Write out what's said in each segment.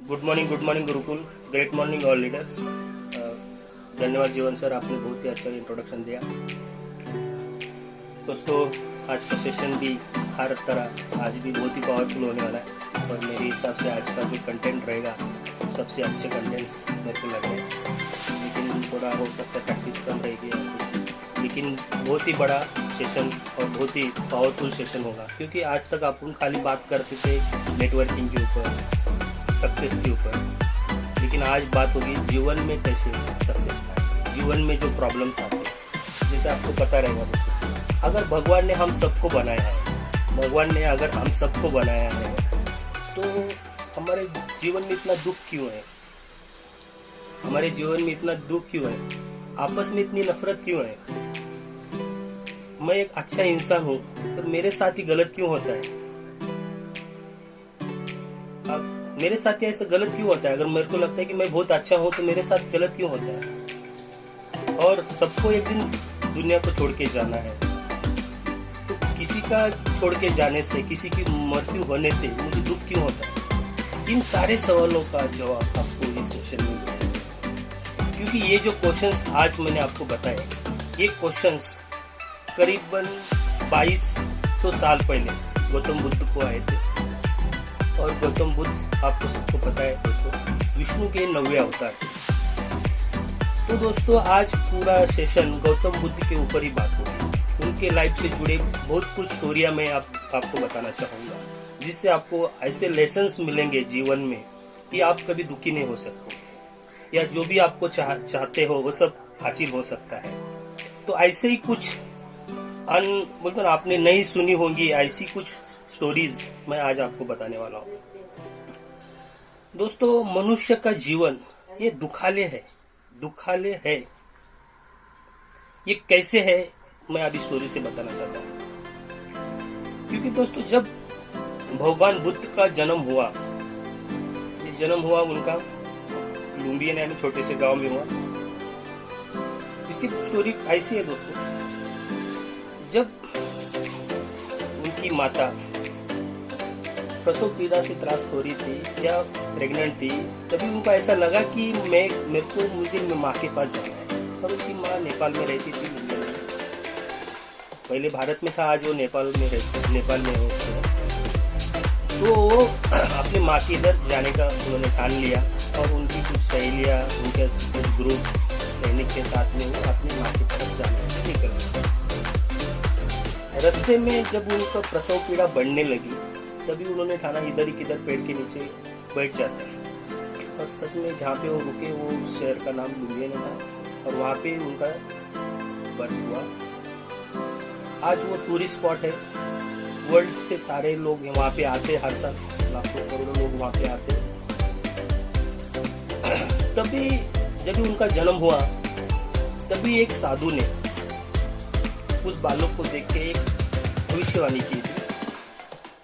Good morning Gurukul, great morning all leaders. धन्यवाद जीवन sir, आपने बहुत ही अच्छा इंट्रोडक्शन दिया। दोस्तों, आज का सेशन भी हर तरह आज भी बहुत ही पावरफुल होने वाला है और मेरे हिसाब से आज का जो कंटेंट रहेगा सबसे अच्छे कंटेंट्स मेरे को लग रहे हैं, लेकिन थोड़ा हो सकता है प्रैक्टिस कम रहेगी, लेकिन बहुत ही बड़ा सेशन और बहुत ही पावरफुल सेशन होगा, क्योंकि आज तक अपन खाली बात करते थे नेटवर्किंग के ऊपर, सक्सेस के ऊपर, लेकिन आज बात होगी जीवन में कैसे सक्सेस पाए, जीवन में जो प्रॉब्लम्स आते हैं। जैसे आपको पता रहेगा दोस्तों, अगर भगवान ने हम सबको बनाया है, भगवान ने अगर हम सबको बनाया है, तो हमारे जीवन में इतना दुख क्यों है, हमारे जीवन में इतना दुख क्यों है, आपस में इतनी नफरत क्यों है। मैं एक अच्छा इंसान हूँ पर मेरे साथ ही गलत क्यों होता है, मेरे साथ ही ऐसा गलत क्यों होता है। अगर मेरे को लगता है कि मैं बहुत अच्छा हूँ तो मेरे साथ गलत क्यों होता है। और सबको एक दिन दुनिया को छोड़ के जाना है, तो किसी का छोड़ के जाने से, किसी की मृत्यु होने से मुझे दुख क्यों होता है। इन सारे सवालों का जवाब आपको इस सेशन में मिलेगा, क्योंकि ये जो क्वेश्चंस आज मैंने आपको बताए, ये क्वेश्चंस करीबन 2200 साल पहले गौतम बुद्ध को आए थे। और गौतम बुद्ध आपको सबको पता है दोस्तों, विष्णु के 9वें अवतार थे। तो दोस्तों, आज पूरा सेशन गौतम बुद्ध के ऊपर ही बात होगी। उनके लाइफ से जुड़े बहुत कुछ स्टोरियां मैं आपको बताना चाहूंगा, जिससे आपको ऐसे लेसन्स मिलेंगे जीवन में कि आप कभी दुखी नहीं हो सकते, या जो भी आपको चाहते हो वो सब हासिल हो सकता है। तो ऐसे ही कुछ बोलते ना, आपने नहीं सुनी होंगी ऐसी कुछ स्टोरीज मैं आज आपको बताने वाला हूँ। दोस्तों, मनुष्य का जीवन ये दुखालय है। ये कैसे है मैं अभी स्टोरी से बताना चाहता हूँ, क्योंकि दोस्तों जब भगवान बुद्ध का जन्म हुआ, ये जन्म हुआ उनका लुम्बियन यानी छोटे से गांव में हुआ। इसकी स्टोरी ऐसी है दोस्तों, जब उनकी माता प्रसव पीड़ा से त्रस्त हो रही थी या प्रेग्नेंट थी, तभी उनको ऐसा लगा कि मुझे माँ के पास जाना है। और उसकी माँ नेपाल में रहती थी, पहले भारत में था, आज वो नेपाल में हो। तो अपनी माँ के इधर जाने का उन्होंने ठान लिया और उनकी कुछ सहेलियाँ, उनके कुछ ग्रुप सैनिक के साथ में वो अपनी माँ की तरफ जाने से निकल। रास्ते में जब उनका प्रसव पीड़ा बढ़ने लगी, तभी उन्होंने ठाना इधर ही किधर पेड़ के नीचे बैठ जाते हैं। और सच में जहाँ पे वो रुके वो शहर का नाम लुम्बियन था, और वहाँ पे उनका बर्थ हुआ। आज वो टूरिस्ट स्पॉट है, वर्ल्ड से सारे लोग वहाँ पे आते, हर साल लाखों करोड़ों लोग वहाँ पे आते। तभी जब उनका जन्म हुआ, तभी एक साधु ने उस बालक को देख के एक भविष्यवाणी की थी,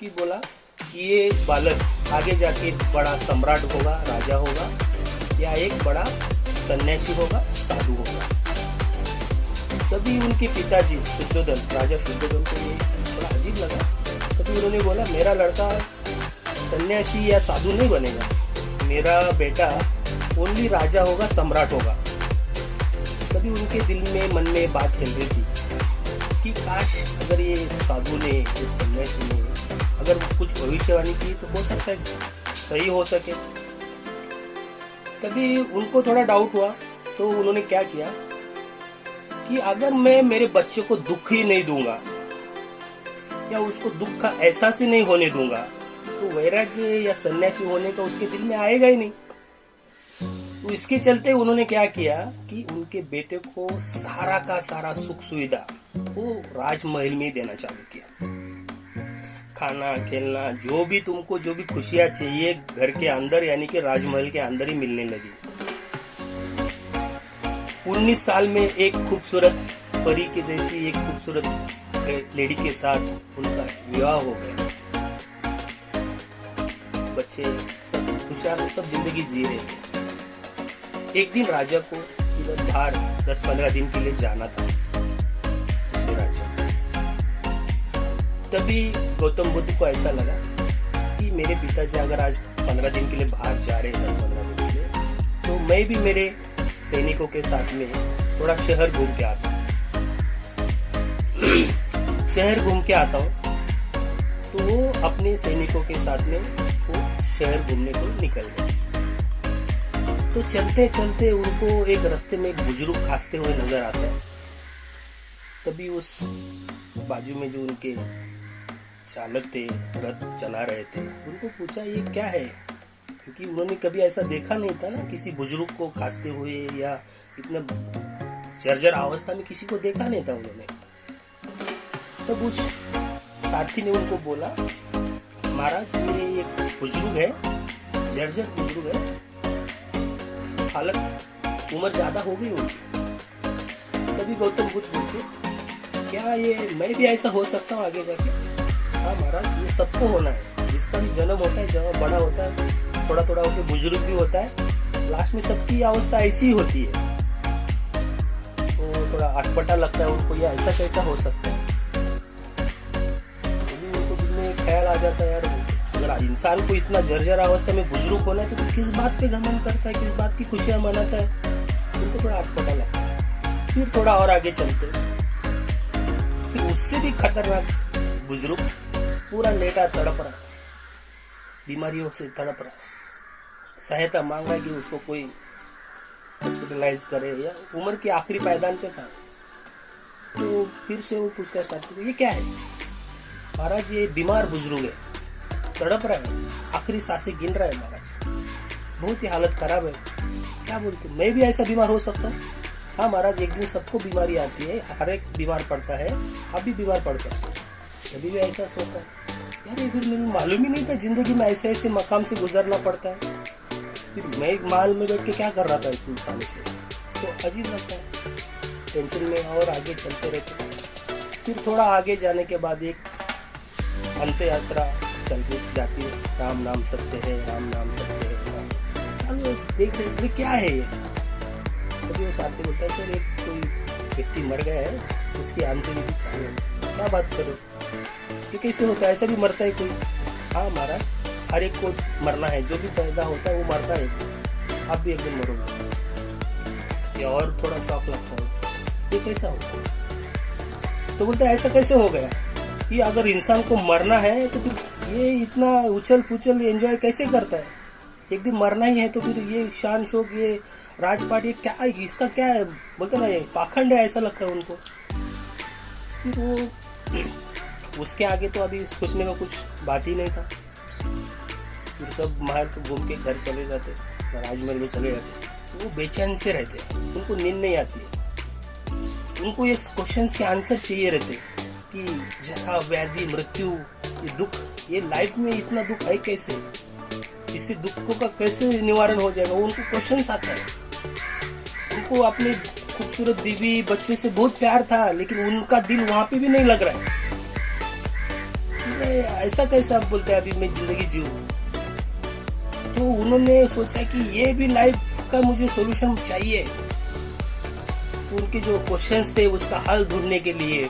कि बोला कि ये बालक आगे जाके बड़ा सम्राट होगा, राजा होगा, या एक बड़ा सन्यासी होगा, साधु होगा। तभी उनके पिताजी शुद्धोधन, राजा शुद्धोधन को ये बड़ा अजीब लगा। तभी उन्होंने बोला, मेरा लड़का सन्यासी या साधु नहीं बनेगा, मेरा बेटा ओनली राजा होगा, सम्राट होगा। तभी उनके दिल में, मन में बात चल रही थी कि काश अगर ये साधु ने, ये सन्यासी ने अगर कुछ भविष्यवाणी की तो हो सकता है सही हो सके। तभी उनको थोड़ा डाउट हुआ, तो उन्होंने क्या किया कि अगर मैं मेरे बच्चे को दुख ही नहीं दूंगा या उसको दुख का एहसास ही नहीं होने दूंगा, तो वैराग्य या सन्यासी होने का उसके दिल में आएगा ही नहीं। तो इसके चलते उन्होंने क्या किया कि उनके बेटे को सारा का सारा सुख सुविधा वो राजमहल में देना चालू किया। खाना, खेलना, जो भी खुशियां चाहिए घर के अंदर, यानी कि राजमहल के अंदर ही मिलने लगी। 19 साल में एक खूबसूरत परी के जैसी एक खूबसूरत लेडी के साथ उनका विवाह हो गया। बच्चे सब खुशहाल, सब जिंदगी जी रहे थे। एक दिन राजा को इधर बाहर 10-15 दिन के लिए जाना था। तभी गौतम बुद्ध को ऐसा लगा कि मेरे पिताजी अगर आज 15 दिन के लिए बाहर जा रहे हैं, 10-15 दिन के लिए, तो मैं भी मेरे सैनिकों के साथ में थोड़ा शहर घूम के आता हूँ। शहर घूम के आता हूँ तो वो अपने सैनिकों के साथ में वो शहर घूमने को निकल गए। तो चलते चलते उनको एक रास्ते में एक बुजुर्ग खांसते हुए नजर आता है। तभी उस बाजू में जो उनके चालक थे, रथ चला रहे थे, उनको पूछा ये क्या है, क्योंकि उन्होंने कभी ऐसा देखा नहीं था ना, किसी बुजुर्ग को खांसते हुए या इतना जर्जर अवस्था में किसी को देखा नहीं था उन्होंने। तब उस साथी ने उनको बोला, महाराज ये एक बुजुर्ग है, जर्जर बुजुर्ग है, हालत उम्र ज्यादा हो गई होगी। तभी गौतम बुद्ध पूछे, क्या ये मैं भी ऐसा हो सकता हूँ आगे जाके? हाँ महाराज, ये सबको होना है, जिसका भी जन्म होता है, जब बड़ा होता है, थोड़ा थोड़ा होकर बुजुर्ग भी होता है, लास्ट में सबकी अवस्था ऐसी ही होती है। तो थोड़ा अटपटा लगता है उनको, ये ऐसा कैसा हो सकता है। ख्याल आ जाता है यार, अगर इंसान को इतना जर्जर अवस्था में बुजुर्ग होना है तो किस बात पे घमंड करता है, किस बात की खुशियां मनाता है, उनको थोड़ा अटपटा लगता है। फिर थोड़ा और आगे चलते, फिर उससे भी खतरनाक बुजुर्ग पूरा लेटा तड़प रहा, बीमारियों से तड़प रहा, सहायता मांग रहा है कि उसको कोई हॉस्पिटलाइज करे, या उम्र के आखिरी पायदान पे था। तो फिर से वो पूछता है, ये क्या है? महाराज ये बीमार बुजुर्ग है, तड़प रहा है, आखिरी सांसें गिन रहा है महाराज, बहुत ही हालत खराब है। क्या बोलते, मैं भी ऐसा बीमार हो सकता हूँ? हाँ महाराज, एक दिन सबको बीमारी आती है, हर एक बीमार पड़ता है, आप भी बीमार पड़ सकते हो, कभी भी ऐसा सोचता है। यार ये फिर मुझे मालूम ही नहीं था जिंदगी में ऐसे ऐसे मकाम से गुजरना पड़ता है। फिर मैं एक माल में बैठ के क्या कर रहा था इतने सालों से, तो अजीब लगता है। टेंशन में और आगे चलते रहते। फिर थोड़ा आगे जाने के बाद एक अंत यात्रा चलती जाती है, राम नाम सत्य है, राम नाम सत्य है। हम देख रहे क्या है ये। तभी वो साथी बोलता है, सर एक कोई व्यक्ति मर गया है, उसकी अंत्यविधि चालू है। क्या बात करो, ये कैसे होता है, ऐसा भी मरता है कोई? हाँ महाराज, हर एक को मरना है, जो भी पैदा होता है वो मरता है, आप भी एक दिन मरोगे। और थोड़ा शौक लगता है, ये कैसा होगा? तो बोलता है ऐसा कैसे हो गया कि अगर इंसान को मरना है तो फिर ये इतना उछल फुछल एंजॉय कैसे करता है? एक दिन मरना ही है तो फिर ये शान शौक, ये राजपाट, ये क्या है, इसका क्या है? बोलते ना ये पाखंड है, ऐसा लगता है उनको। फिर वो उसके आगे तो अभी सोचने का कुछ बात ही नहीं था। फिर सब बाहर तो घूम के घर चले जाते, राजमहल में चले जाते। वो बेचैन से रहते, उनको नींद नहीं आती है, उनको ये क्वेश्चंस के आंसर चाहिए रहते कि जरा, व्याधि, मृत्यु, ये दुख, ये लाइफ में इतना दुख है कैसे, इससे दुखों का कैसे निवारण हो जाएगा, उनको क्वेश्चंस आता है। उनको अपने खूबसूरत बीवी बच्चों से बहुत प्यार था, लेकिन उनका दिल वहां पे भी नहीं लग रहा है। ऐसा कैसे आप बोलते हैं अभी मैं जिंदगी जीऊं? तो उन्होंने सोचा कि ये भी लाइफ का मुझे सॉल्यूशन चाहिए। तो उनके जो क्वेश्चंस थे उसका हल ढूंढने के लिए,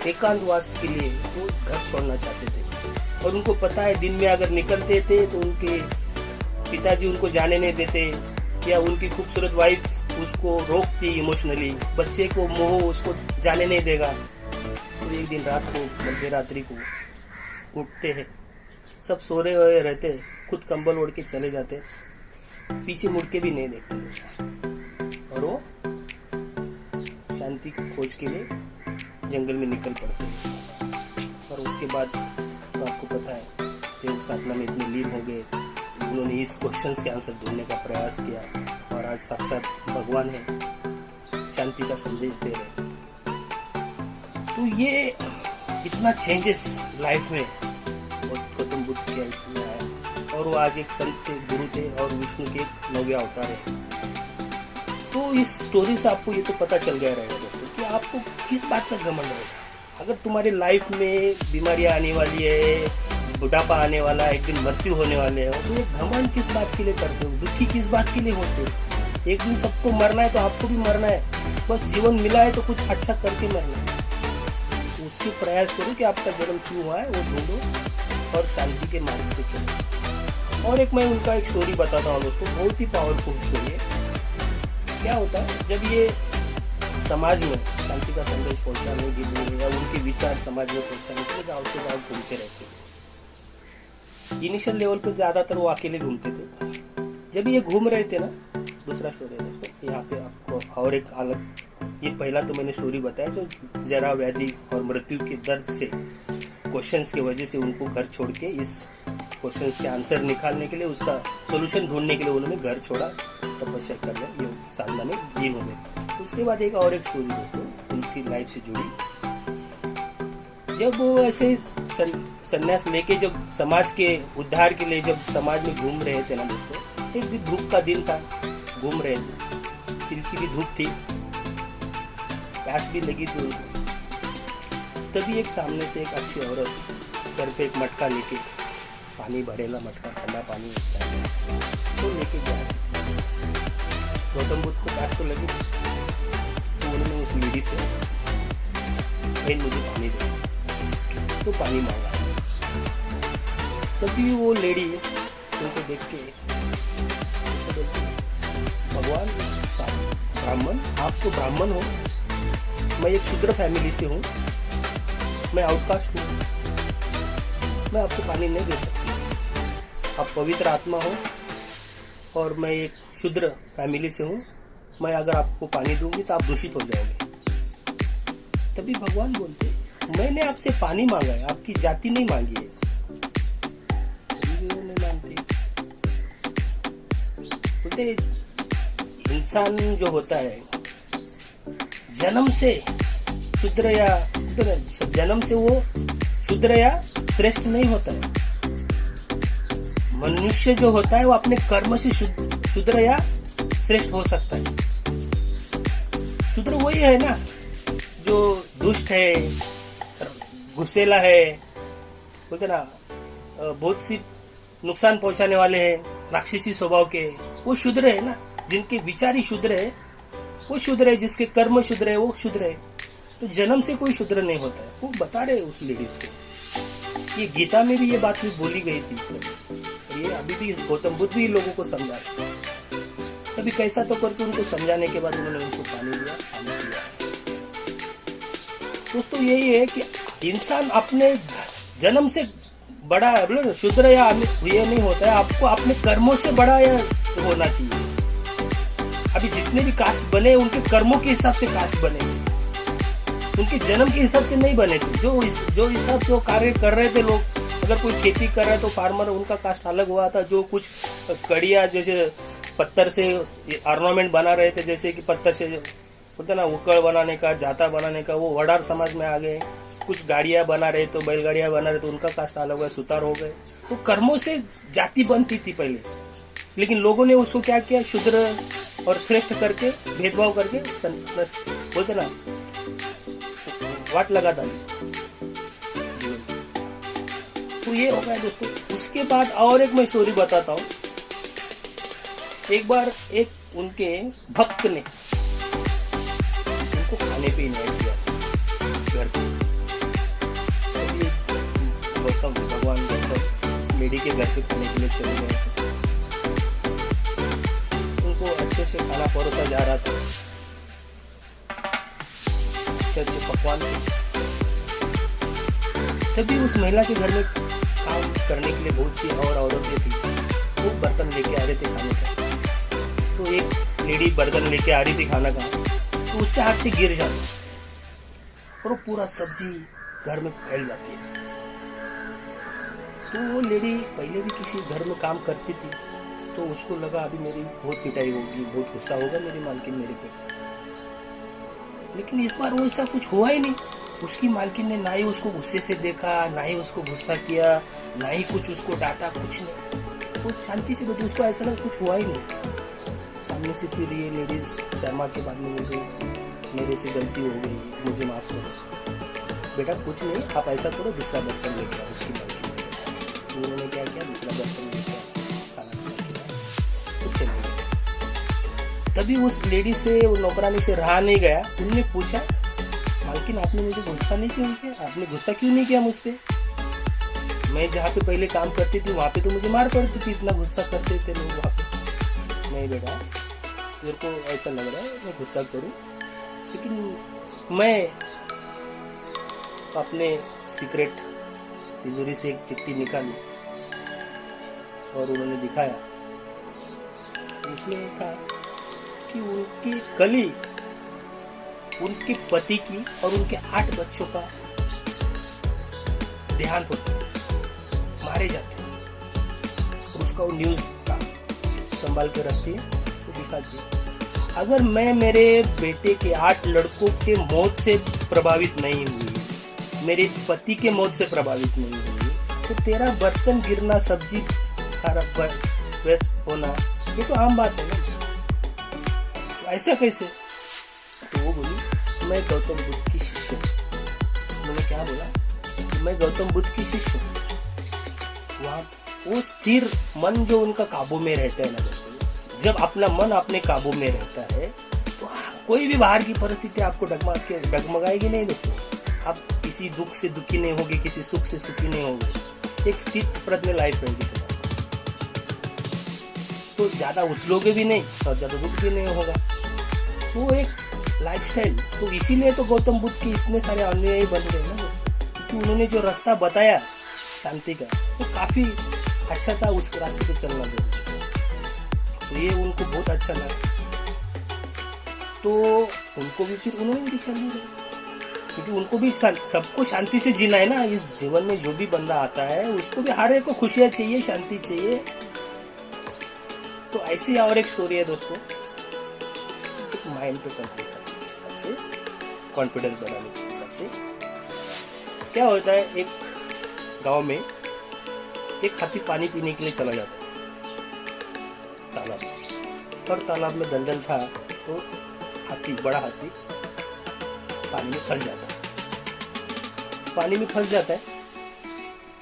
एकांतवास के लिए वो घर छोड़ना चाहते थे। और उनको पता है दिन में अगर निकलते थे तो उनके पिताजी उनको जाने नहीं देते, या उनकी खूबसूरत वाइफ उसको रोकती इमोशनली, बच्चे को मोह उसको जाने नहीं देगा। तो एक दिन रात को, मध्य रात्रि को उठते हैं, सब सोरे हुए रहते, खुद कंबल ओढ़ के चले जाते, पीछे मुड़ के भी नहीं देखते, और वो शांति की खोज के लिए जंगल में निकल पड़ते। और उसके बाद तो आपको पता है देव साधना में इतने लीन हो गए, उन्होंने इस क्वेश्चंस के आंसर ढूंढने का प्रयास किया, और आज साक्षात भगवान है, शांति का संदेश दे रहे। तो ये इतना चेंजेस लाइफ में गौतम बुद्ध के इसमें आया, और वो आज एक संत थे, गुरु थे, और विष्णु के 9वें अवतार है। तो इस स्टोरी से आपको ये तो पता चल गया रहेगा दोस्तों कि आपको किस बात का घमंड रहेगा। अगर तुम्हारी लाइफ में बीमारियां आने वाली है, बुढ़ापा आने वाला है, एक दिन मृत्यु होने वाले है, तो ये घमंड किस बात के लिए करते हो, दुखी किस बात के लिए होते हो? एक दिन सबको मरना है तो आपको भी मरना है, बस जीवन मिला है तो कुछ अच्छा करके मरना है। तो उसके प्रयास करो कि आपका जन्म क्यों हुआ है वो ढूंढो और शांति के मार्ग पे चलो। और एक मैं उनका एक स्टोरी बताता हूँ दोस्तों, बहुत ही पावरफुल स्टोरी है। क्या होता है जब ये समाज में शांति का संदेश पहुंचाने के लिए या उनके विचार समाज में पहुंचाने के लिए गाँव से गाँव घूमते रहते थे। इनिशियल लेवल पे ज्यादातर वो अकेले घूमते थे। जब ये घूम रहे थे ना, दूसरा स्टोरी है दोस्तों, यहाँ पे आपको और एक अलग, ये पहला तो मैंने स्टोरी बताया जो जरा व्याधि और मृत्यु के दर्द से क्वेश्चंस की वजह से उनको घर छोड़ के इस क्वेश्चंस के आंसर निकालने के लिए, उसका सोल्यूशन ढूंढने के लिए उन्होंने घर छोड़ा, तपस्या करने योग साधना में लीन हो गए। उसके बाद एक और एक स्टोरी दोस्तों उनकी लाइफ से जुड़ी। जब वो ऐसे संन्यास लेके जब समाज के उद्धार के लिए जब समाज में घूम रहे थे ना दोस्तों, एक भी धूप का दिन था, घूम रहे थे, चिलचिली धूप थी, प्यास भी लगी थी उनको। तभी एक सामने से एक अच्छी औरत सर पे एक मटका लेके, पानी भरेला मटका, ठंडा पानी होता है, तो लेके गया। गौतम बुद्ध को प्यास तो लगी, तो उन्होंने उस लेडी से बहन मुझे पानी दे, तो पानी मांगा। तभी वो लेडी उनको देख के भगवान ब्राह्मण, आप तो ब्राह्मण हो, मैं एक शूद्र फैमिली से हूँ, मैं आउटकास्ट हूँ, मैं आपको पानी नहीं दे सकती। आप पवित्र आत्मा हो और मैं एक शूद्र फैमिली से हूँ, मैं अगर आपको पानी दूंगी तो आप दूषित हो जाओगे। तभी भगवान बोलते, मैंने आपसे पानी मांगा है, आपकी जाति नहीं मांगी है। नहीं मानते, बोलते इंसान जो होता है जन्म से शूद्र या जन्म से वो शूद्र या श्रेष्ठ नहीं होता है। मनुष्य जो होता है वो अपने कर्म से शूद्र या श्रेष्ठ हो सकता है। शूद्र वही है ना जो दुष्ट है, गुस्सेला है, बोलते ना बहुत सी नुकसान पहुंचाने वाले हैं, राक्षसी स्वभाव के, वो शूद्र है ना। जिनके विचार ही शूद्र है वो शूद्र है, जिसके कर्म शूद्र है वो शूद्र है। तो जन्म से कोई शूद्र नहीं होता है। वो बता रहे उस लेडीज को, ये गीता में भी ये बात भी बोली गई थी, ये अभी भी गौतम बुद्ध भी लोगों को समझा रहे। तभी कैसा तो करके उनको समझाने के बाद उन्होंने उनको पानी दिया, पानी दिया। दोस्तों यही है कि इंसान अपने जन्म से बड़ा है, शूद्र या ये नहीं होता है, आपको अपने कर्मों से बड़ा होना चाहिए। अभी जितने भी कास्ट बने उनके कर्मों के हिसाब से कास्ट बने, उनके जन्म के हिसाब से नहीं बने थे। जो हिसाब से वो कार्य कर रहे थे लोग, अगर कोई खेती कर रहा है तो फार्मर, उनका कास्ट अलग हुआ था। जो कुछ कड़िया जैसे पत्थर से ऑर्नामेंट बना रहे थे, जैसे कि पत्थर से होता ना उकड़ बनाने का, जाता बनाने का, वो वडार समाज में आ गए। कुछ गाड़ियां बना रहे तो बैलगाड़ियां बना रहे तो उनका कास्ट अलग हुआ, सुतार हो गए। तो कर्मों से जाति बनती थी पहले, लेकिन लोगों ने उसको क्या किया, शूद्र और श्रेष्ठ करके भेदभाव करके बोलते ना वाट लगा डाली। तो ये हो गया दोस्तों। उसके बाद और एक मैं स्टोरी बताता हूँ। एक बार एक उनके भक्त ने उनको खाने पे इनवाइट किया घर पे। गौतम भगवान गौतम लेडी के घर पे खाने के लिए चले गए थे। उनको अच्छे से खाना परोसा जा रहा था, अच्छे अच्छे पकवान थे। तभी उस महिला के घर में काम करने के लिए बहुत सी और औरतें थी, वो बर्तन लेके आ रहे थे खाने का। तो एक लेडी बर्तन लेके आ रही थी खाना का, तो उससे हाथ से गिर जाता और वो पूरा सब्जी घर में फैल जाती है। तो वो लेडी पहले भी किसी घर में काम करती थी, तो उसको लगा अभी मेरी बहुत पिटाई होगी, बहुत गुस्सा होगा मेरी मालकिन मेरे पे। लेकिन इस बार वो ऐसा कुछ हुआ ही नहीं। उसकी मालकिन ने ना ही उसको गुस्से से देखा, ना ही उसको गुस्सा किया, ना ही कुछ उसको डांटा, कुछ नहीं। वो शांति से बैठी, उसको ऐसा लगा कुछ हुआ ही नहीं। सामने से फिर ये लेडीज शर्मा के बाद में मुझे, मेरे से गलती हो गई, मुझे माफ करो। बेटा कुछ नहीं, आप ऐसा करो दूसरा बर्तन लेके आओ। उसकी मालकिन ने, उन्होंने क्या किया, दूसरा बर्तन लेके खाना कुछ नहीं। तभी उस लेडी से, वो नौकरानी से रहा नहीं गया। उन्होंने पूछा, मालकिन आपने मुझे गुस्सा नहीं क्यों किया, आपने गुस्सा क्यों नहीं किया मुझ पे? मैं जहाँ पे पहले काम करती थी वहाँ पे तो मुझे मार पड़ती थी, इतना गुस्सा करते थे लोग वहाँ पे। नहीं बेटा, मेरे को ऐसा लग रहा है मैं गुस्सा करूँ, लेकिन मैं अपने सीक्रेट तिजोरी से एक चिट्ठी निकाली और उन्होंने दिखाया। उसमें था कि उनकी कली उनके पति की और उनके 8 बच्चों का देहांत होता है, मारे जाते हैं। उसका वो न्यूज का संभाल के रखती है, तो दिखाती है अगर मैं मेरे बेटे के 8 लड़कों के मौत से प्रभावित नहीं हुई, मेरे पति के मौत से प्रभावित नहीं हुई, तो तेरा बर्तन गिरना, सब्जी खराब वेस्ट होना, ये तो आम बात है ना। तो ऐसा कैसे? तो वो बोली मैं गौतम बुद्ध की शिष्य हूँ। उन्होंने क्या बोला? मैं गौतम बुद्ध की शिष्य हूँ। वहाँ वो स्थिर मन जो उनका काबू में रहता है ना दोस्तों, जब अपना मन अपने काबू में रहता है तो कोई भी बाहर की परिस्थिति आपको डगमगाएगी नहीं दोस्तों। आप किसी दुख से दुखी नहीं होगी, किसी सुख से सुखी नहीं होगी, एक स्थित प्रज्ञ लाइफ रहेगी तुम्हारी। तो ज्यादा उछलोगे भी नहीं और ज्यादा दुख भी नहीं होगा, वो एक लाइफस्टाइल। तो इसीलिए तो गौतम बुद्ध के इतने सारे अनुयायी बन गए ना, क्योंकि उन्होंने जो रास्ता बताया शांति का, वो काफी अच्छा था, उस रास्ते पे चलना जरूरी। तो ये उनको बहुत अच्छा लगा, तो उनको भी फिर उन्होंने भी चलने दिया, क्योंकि उनको भी सबको शांति से जीना है ना। इस जीवन में जो भी बंदा आता है उसको भी हर एक को खुशियां चाहिए, शांति चाहिए। तो ऐसी और एक स्टोरी है दोस्तों, माइंड पे कंट्रोल करने के हिसाब से, कॉन्फिडेंस बढ़ाने के हिसाब से। क्या होता है, एक गांव में एक हाथी पानी पीने के लिए चला जाता है तालाब, और तालाब में दलदल था, तो हाथी, बड़ा हाथी पानी में फंस जाता है। पानी में फंस जाता है,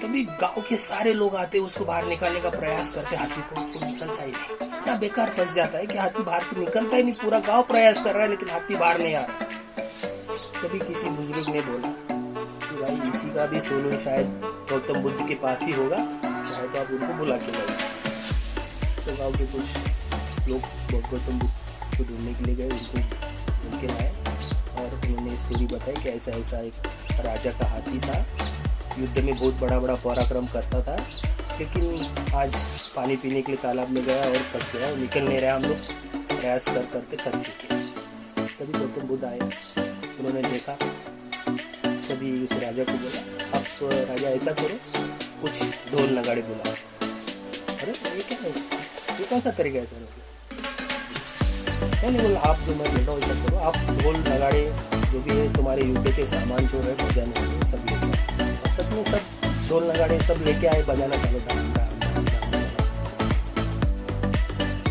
तभी गांव के सारे लोग आते, उसको बाहर निकालने का प्रयास करते, हाथी को निकलता ही नहीं। इतना बेकार फंस जाता है कि हाथी बाहर से निकलता ही नहीं। पूरा गांव प्रयास कर रहा है लेकिन हाथी बाहर नहीं आ रहा। तभी किसी बुजुर्ग ने बोला कि भाई इसी का भी सोल्यूशन शायद गौतम बुद्ध के पास ही होगा, चाहे तो आप उनको बुला के लाइए। तो गाँव के कुछ लोग गौतम बुद्ध को ढूंढने के लिए गए, उनको ढूंढ के लाए और उन्होंने स्टोरी बताई कि ऐसा ऐसा एक राजा का हाथी था, युद्ध में बहुत बड़ा बड़ा पराक्रम करता था, लेकिन आज पानी पीने के लिए तालाब में गया और फंस गया, निकल नहीं रहा। हम लोग प्रयास कर करके थक चुके। तभी गौतम बुद्ध आए, उन्होंने देखा, तभी उस राजा को बोला, आप राजा ऐसा करो, कुछ ढोल नगाड़े बुलाओ। अरे ये क्या है, ये कौन सा तरीका है सर? नहीं बोला, आप जो मैं बोल रहा हूँ ऐसा करो, आप ढोल नगाड़े जो भी है तुम्हारे युद्ध के सामान जो है बजाने सब लेके। सच में सब ढोल नगाड़े सब लेके आए, बजाना चालू था।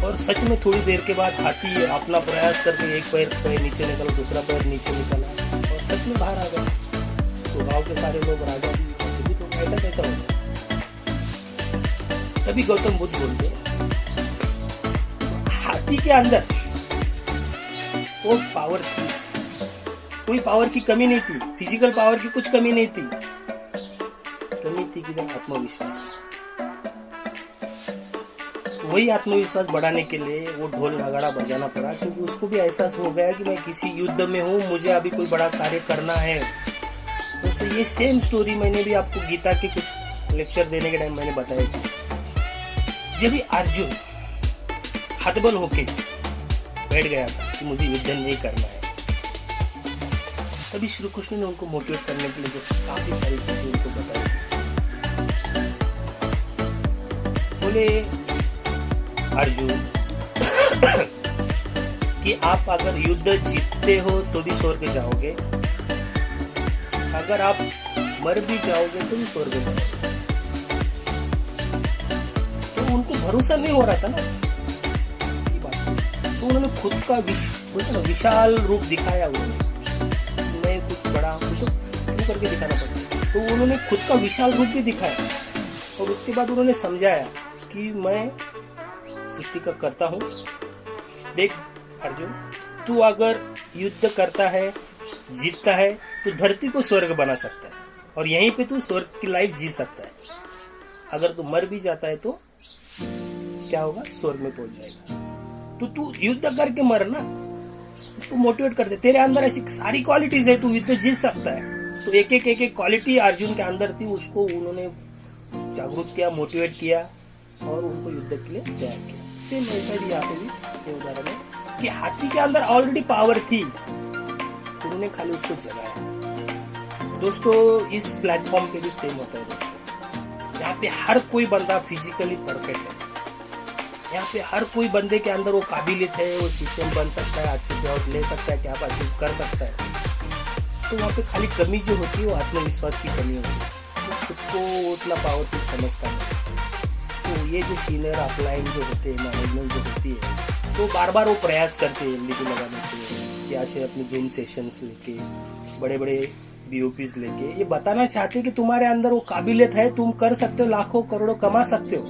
और सच में थोड़ी देर के बाद हाथी अपना प्रयास करके एक पैर नीचे निकला, दूसरा पैर नीचे निकला और सच में बाहर आ गया। तो गांव के सारे लोग, राजा भी, तो ऐसा कैसा होगा? तभी गौतम बुद्ध बोलते, हाथी के अंदर वो पावर थी, कोई पावर की कमी नहीं थी, फिजिकल पावर की कुछ कमी नहीं थी, कमी थी कि आत्मविश्वास। वही आत्मविश्वास बढ़ाने के लिए वो ढोल नगाड़ा बजाना पड़ा, क्योंकि उसको भी एहसास हो गया कि मैं किसी युद्ध में हूँ, मुझे अभी कोई बड़ा कार्य करना है। दोस्तों ये सेम स्टोरी मैंने भी आपको गीता के कुछ लेक्चर देने के टाइम मैंने बताया थी। जब भी अर्जुन हतबल होके बैठ गया था कि मुझे युद्ध नहीं करना है, तभी श्री कृष्ण ने उनको मोटिवेट करने के लिए जो काफी सारी चीजें उनको बताई थी। बोले अर्जुन कि आप अगर युद्ध जीतते हो तो भी स्वर्ग जाओगे, अगर आप मर भी जाओगे तो भी स्वर्ग जाओगे। तो उनको भरोसा नहीं हो रहा था ना ये बात, तो उन्होंने खुद का विशाल रूप दिखाया। उन्होंने मैं कुछ बड़ा तो करके दिखाना पड़ता, तो उन्होंने खुद का विशाल रूप भी दिखाया और उसके बाद उन्होंने समझाया कि मैं सृष्टि का करता हूँ। देख अर्जुन, तू अगर युद्ध करता है, जीतता है, तो धरती को स्वर्ग बना सकता है और यहीं पे तू स्वर्ग की लाइफ जी सकता है। अगर तू मर भी जाता है तो क्या होगा, स्वर्ग में पहुंच जाएगा। तो तू युद्ध करके मर ना, उसको मोटिवेट कर दे। तेरे अंदर ऐसी सारी क्वालिटीज है, तू युद्ध जीत सकता है। तो एक एक क्वालिटी अर्जुन के अंदर थी, उसको उन्होंने जागरूक किया, मोटिवेट किया और उनको युद्ध के लिए तैयार किया। सेम ऐसा भी यहाँ पे भी ये उदाहरण है कि हाथी के अंदर ऑलरेडी पावर थी, उन्होंने खाली उसको जगाया। दोस्तों इस प्लेटफॉर्म पे भी सेम होता है दोस्तों। यहाँ पे हर कोई बंदा फिजिकली परफेक्ट है, यहाँ पे हर कोई बंदे के अंदर वो काबिलियत है, वो सीसीएम बन सकता है, अच्छे जॉब ले सकता है, क्या अचीव कर सकता है। तो वहाँ पे खाली कमी जो होती है वो आत्मविश्वास की कमी होती है, तो खुद को उतना पावरफुल समझता है। तो ये जो सीनियर अपलाइन जो होते हैं, मैनेजमेंट जो होती है, तो बार बार वो प्रयास करते हैं एलडीपी लगाने से, या से अपने जूम सेशंस लेके, बड़े बड़े बीओपीज लेके ये बताना चाहते हैं कि तुम्हारे अंदर वो काबिलियत है, तुम कर सकते हो, लाखों करोड़ों कमा सकते हो।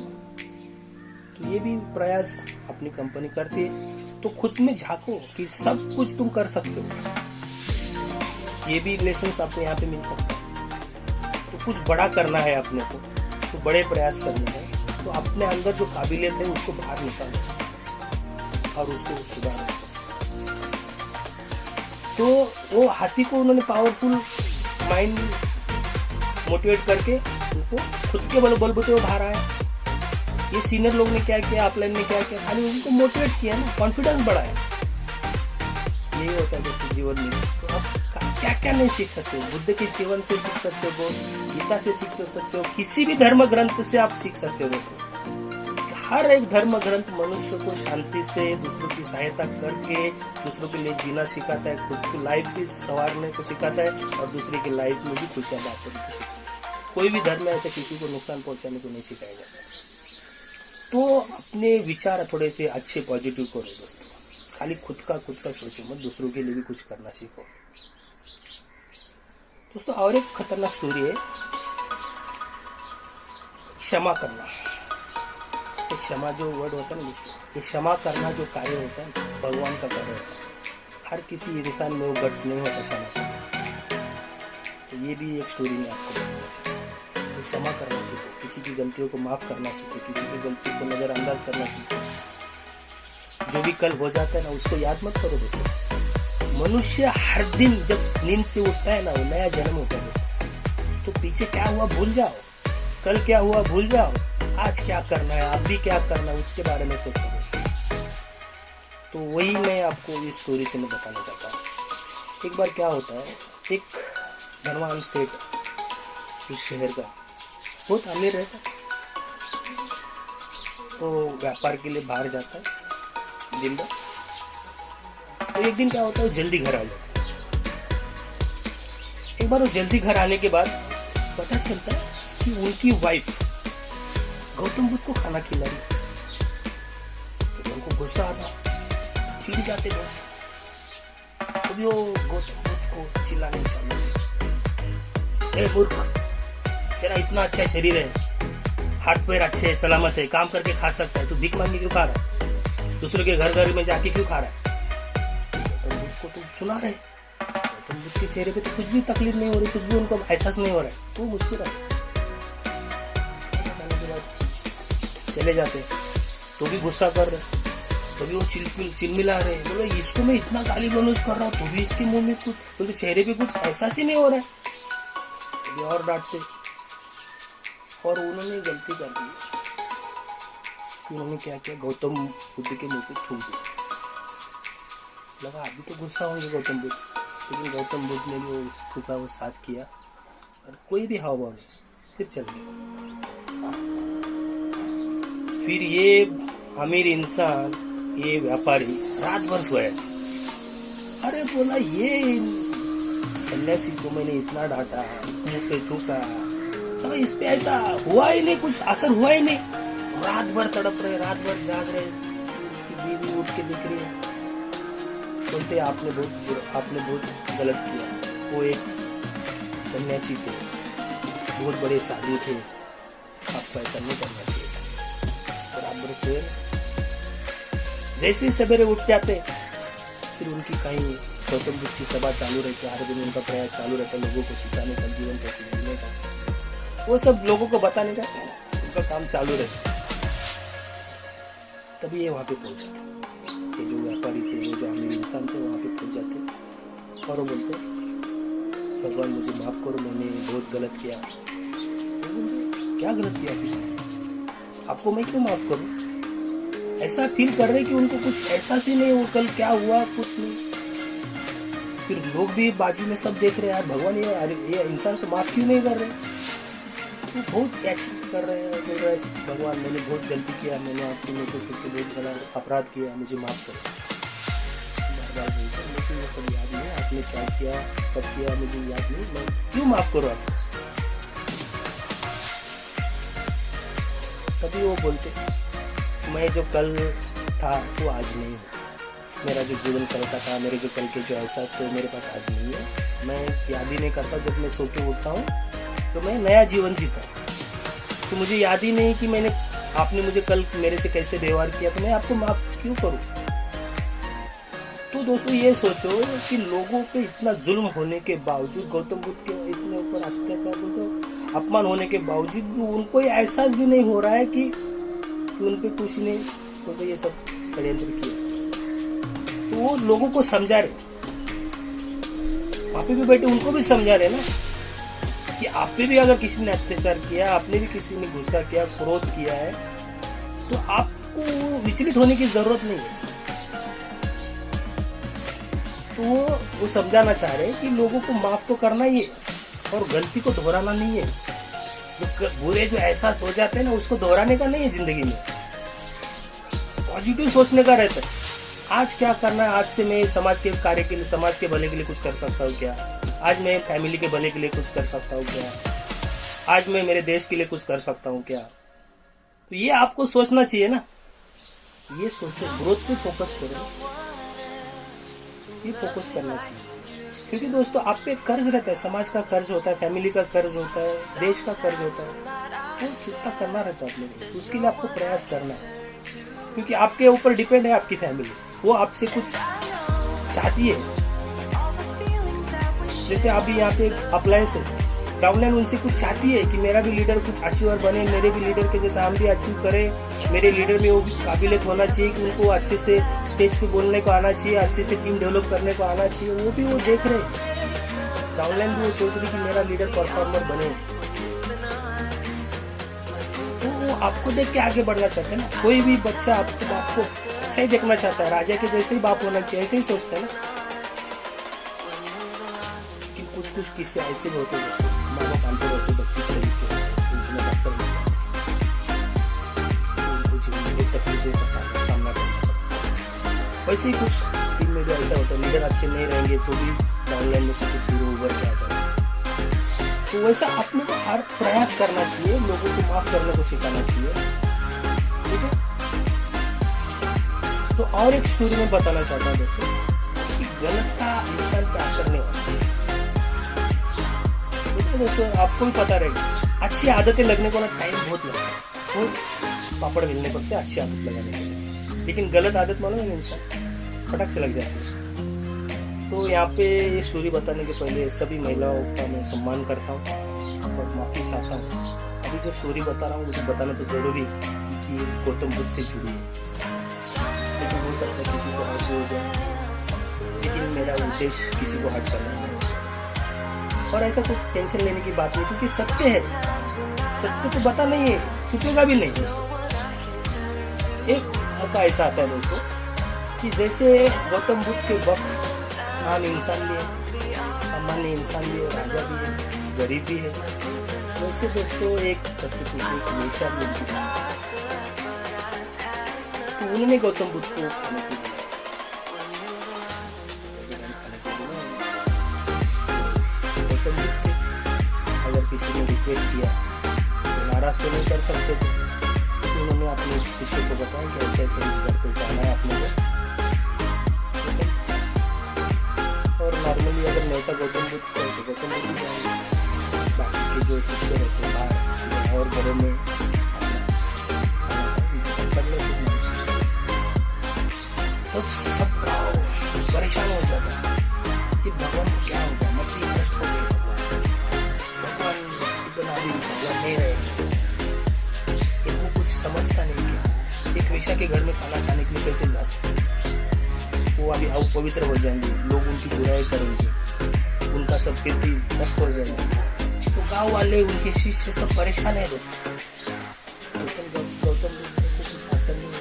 तो ये भी प्रयास अपनी कंपनी करती है। तो खुद में झांको कि सब कुछ तुम कर सकते हो। ये भी लेसन आपको यहाँ पे मिल सकता है। तो कुछ बड़ा करना है अपने को, तो बड़े प्रयास करने हैं। तो अपने अंदर जो काबिलियत है उसको बाहर निकालो और उसको सुधारो। तो वो हाथी को उन्होंने पावरफुल माइंड मोटिवेट करके उनको खुद के बलबूते वो बाहर आया। ये सीनियर लोग ने क्या किया, अपलाइन ने क्या किया, खाली उनको मोटिवेट किया ना, कॉन्फिडेंस बढ़ाया। यही होता है दोस्तों जीवन में। तो आप क्या क्या नहीं सीख सकते हो, बुद्ध के जीवन से सीख सकते हो, गीता से सीख सकते हो, किसी भी धर्म ग्रंथ से आप सीख सकते हो दोस्तों। हर एक धर्म ग्रंथ मनुष्य को शांति से दूसरों की सहायता करके दूसरों के लिए जीना सिखाता है, खुद की लाइफ भी संवारने को सिखाता है और दूसरे की लाइफ में भी खुशियां बांटने को सिखाता है। कोई भी धर्म ऐसे किसी को नुकसान पहुंचाने को नहीं सिखाया जाता। तो अपने विचार थोड़े से अच्छे पॉजिटिव करो दोस्तों, खाली खुद का सोचो मत, दूसरों के लिए भी कुछ करना सीखो दोस्तों। और एक खतरनाक स्टोरी है, क्षमा करना। ये क्षमा जो वर्ड होता है ना दोस्तों, ये क्षमा करना जो कार्य होता है भगवान का कार्य होता है। हर किसी इंसान में वो गट्स नहीं होता क्षमा करना। तो ये भी एक स्टोरी में आपको बताना चाहिए। तो क्षमा करना सीखो, किसी की गलतियों को माफ करना सीखो, किसी की गलती को नजरअंदाज करना सीखो। जो भी कल हो जाता है ना उसको याद मत करो दोस्तों। मनुष्य हर दिन जब नींद से उठता है ना वो नया जन्म होता है। तो पीछे क्या हुआ भूल जाओ, कल क्या हुआ भूल जाओ, आज क्या करना है, आप भी क्या करना है उसके बारे में सोचो। तो वही मैं आपको इस स्टोरी से मैं बताना चाहता हूँ। एक बार क्या होता है, एक धनवान सेठ इस शहर का बहुत अमीर रहता है, तो व्यापार के लिए बाहर जाता है दिन भर। तो एक दिन क्या होता है, जल्दी घर आ जाता है। एक बार वो जल्दी घर आने के बाद पता चलता है कि उनकी वाइफ गौतम बुद्ध को खाना खिला रही। तो उनको गुस्सा आता, चिढ़ जाते थे। तभी वो गौतम बुद्ध को चिल्लाने चालू, ए मूर्ख, तेरा इतना अच्छा शरीर है, हाथ पैर अच्छे है, सलामत है, काम करके खा सकता है, तू भीख मांग के क्यों खा रहा है, दूसरे के घर में जाके क्यों खा रहा है। गौतम बुद्ध को तुम सुना रहे, गौतम बुद्ध के चेहरे पे तो कुछ भी तकलीफ नहीं हो रही, कुछ भी उनको एहसास नहीं हो रहा है। तो मुस्कुराए, चले जाते, तो भी गुस्सा कर रहे, तो भी वो चिलमिला रहे, बोलो इसको मैं इतना गाली गलौज कर रहा हूँ तो भी इसके मुंह में कुछ, तो चेहरे पे कुछ एहसास ही नहीं हो रहा है। तो और डांटते, और उन्होंने गलती कर दी। उन्होंने क्या किया, गौतम बुद्ध के मुंह पे थूक दिया। लगा अभी तो गुस्सा होंगे गौतम बुद्ध, लेकिन गौतम बुद्ध ने भी थूका वो साथ किया और कोई भी हाव भाव नहीं, फिर चल गया। फिर ये अमीर इंसान, ये व्यापारी रात भर सोया। अरे बोला ये सन्यासी को मैंने इतना डांटा, मुंह पे थूका, तो इस पे ऐसा हुआ ही नहीं, कुछ असर हुआ ही नहीं। रात भर तड़प रहे, रात भर जाग रहे। बीवी उठ के दिख रही है, बोलते आपने बहुत गलत किया। वो एक सन्यासी थे, बहुत बड़े साधु थे, आपको ऐसा नहीं करना चाहिए। बराबर से जैसे ही सवेरे उठ जाते, फिर उनकी कहीं गौतम बुद्ध की सभा चालू रहती, हर दिन उनका प्रयास चालू रहता, लोगों को सिखाने का, जीवन को जीने का, वो सब लोगों को बताने का। आपका काम चालू रहता। तभी ये वहाँ पे पहुँच जाते, ये जो व्यापारी थे, वो जो अमीर इंसान थे, वहाँ पे पहुँच जाते और वो बोलते भगवान मुझे माफ़ करो, मैंने बहुत गलत किया। क्या गलत किया फिर? आपको मैं क्यों माफ़ करूँ? ऐसा फील कर रहे कि उनको कुछ एहसास ही नहीं हो कल क्या हुआ, कुछ नहीं। फिर लोग भी बाजी में सब देख रहे हैं, यार भगवान ये इंसान को माफ़ क्यों नहीं कर रहे? तो बहुत एक्सेप्ट कर रहे हैं, बोल रहे हैं भगवान मैंने बहुत गलती किया, मैंने आपकी मेरे को बहुत बड़ा अपराध किया, मुझे माफ़ करो। बार बार बोलते हैं लेकिन वो सब याद नहीं, आपने क्या किया कब किया मुझे याद नहीं, मैं क्यों माफ़ करो आप? तभी वो बोलते मैं जो कल था वो आज नहीं हूँ, मेरा जो जीवन कल का था, मेरे जो कल के जो एहसास थे मेरे पास आज नहीं है, मैं याद ही नहीं करता। जब मैं सो के उठता हूँ तो मैं नया जीवन जीता, तो मुझे याद ही नहीं कि आपने मुझे कल मेरे से कैसे व्यवहार किया, तो मैं आपको माफ़ क्यों करूँ? तो दोस्तों ये सोचो कि लोगों पे इतना जुल्म होने के बावजूद, गौतम बुद्ध के इतने ऊपर अत्याचार, तो अपमान होने के बावजूद उनको ये एहसास भी नहीं हो रहा है कि उन पे कुछ नहीं, तो ये सब षड्यंत्र किया। तो वो लोगों को समझा रहे, वहाँ पे भी बैठे उनको भी समझा रहे ना कि आप पे भी अगर किसी ने अत्याचार किया, आपने भी किसी ने गुस्सा किया, क्रोध किया है, तो आपको विचलित होने की जरूरत नहीं है। तो वो समझाना चाह रहे हैं कि लोगों को माफ तो करना ही है और गलती को दोहराना नहीं है। जो बुरे जो एहसास हो जाते हैं ना, उसको दोहराने का नहीं है जिंदगी में, पॉजिटिव सोचने का रहता है। आज क्या करना है, आज से मैं समाज के कार्य के लिए, समाज के भले के लिए कुछ कर सकता हूँ क्या, आज मैं फैमिली के भले के लिए कुछ कर सकता हूँ क्या, आज मैं मेरे देश के लिए कुछ कर सकता हूँ क्या। तो ये आपको सोचना चाहिए ना, ये सोचो, ग्रोथ पे फोकस करो, ये फोकस करना चाहिए। क्योंकि दोस्तों आप पे कर्ज रहता है, समाज का कर्ज होता है, फैमिली का कर्ज होता है, देश का कर्ज होता है, वो चुकता करना रहता है आप लोगों को, उसके लिए आपको प्रयास करना है। क्योंकि आपके ऊपर डिपेंड है आपकी फैमिली, वो आपसे कुछ चाहती है। जैसे अभी यहाँ पे अप्लायंस है, डाउनलाइन उनसे कुछ चाहती है कि मेरा भी लीडर कुछ अचीवर बने, मेरे भी लीडर के जैसा हम भी अचीव करें, मेरे लीडर में वो भी काबिलियत होना चाहिए कि उनको अच्छे से स्टेज पे बोलने को आना चाहिए, अच्छे से टीम डेवलप करने को आना चाहिए। वो भी वो देख रहे हैं, डाउनलाइन भी वो सोच रही कि मेरा लीडर परफॉर्मर बने, तो वो आपको देख के आगे बढ़ना चाहते हैं ना। कोई भी बच्चा आपके बाप को अच्छा ही देखना चाहता है, राजा के जैसे ही बाप होना चाहिए, ऐसे ही सोचता है ना। लेकिन कुछ कुछ किस्से ऐसे भी होते हैं, माँ बाप पालते रहते बच्चे को लेके, उनमें डॉक्टर कुछ तकलीफों का सामना करना पड़ता है। वैसे ही कुछ टीम में भी ऐसा होता है, लीडर अच्छे नहीं रहेंगे तो भी ऑनलाइन में से कुछ हीरो उभर के आ जाता है। तो वैसा आप लोग को हर प्रयास करना चाहिए, लोगों को माफ करने को सिखाना चाहिए, ठीक है। तो और एक स्टोरी में बताना चाहता हूँ दोस्तों कि गलत का इंसान पे असर नहीं होता। दोस्तों आपको भी पता रहेगा, अच्छी आदतें लगने को ना टाइम बहुत लगता है, बहुत पापड़ मिलने पड़ते हैं अच्छी आदत लगाने के लिए, लेकिन गलत आदत मानो ना इंसान फटक से लग जाती है। तो यहाँ पे ये स्टोरी बताने के पहले सभी महिलाओं का मैं सम्मान करता हूँ और माफ़ी चाहता हूँ। अभी जो स्टोरी बता रहा हूँ मुझे बताना तो ज़रूरी कि गौतम बुद्ध से जुड़ी है, लेकिन हो सकता है किसी को हर्ट हो जाए, लेकिन मेरा उद्देश्य किसी को हर्ट करना है। और ऐसा कुछ टेंशन लेने की बात नहीं, क्योंकि सत्य है, सत्य तो बता नहीं है, छुपेगा भी नहीं दोस्तों। एक मौका ऐसा आता है दोस्तों कि जैसे गौतम बुद्ध के वक्त आम इंसान भी है, सामान्य इंसान भी है, राजा भी है, गरीब भी है, वैसे दोस्तों एक हमेशा मिलती है। तो उन्होंने गौतम बुद्ध को खाने के लिए गौतम बुद्ध थे, अगर किसी ने रिक्वेस्ट किया तो नाराज तो नहीं कर सकते थे, तो उन्होंने अपने शिष्य को बताया कि ऐसे ऐसे इस घर को जाना है अपने को। और नॉर्मली अगर नेता गौतम बुद्ध है तो गौतम बुद्ध भी जाएंगे, बाकी के जो शिष्य रहते हैं बाहर और घरों में तो सब परेशान हो जाता है कि भगवान को क्या होगा, मछली नष्ट हो गई, भगवान इतना भी भगवान नहीं रहेगा। भिक्षा के घर में खाना खाने के लिए कैसे जा सकते? वो अभी अपवित्र हो जाएंगे, लोग उनकी बुराई करेंगे, उनका सब कीर्ति नष्ट हो जाएगा। तो गांव वाले, उनके शिष्य सब परेशान है दोस्तों। गौतम बुद्ध को कुछ आसन नहीं है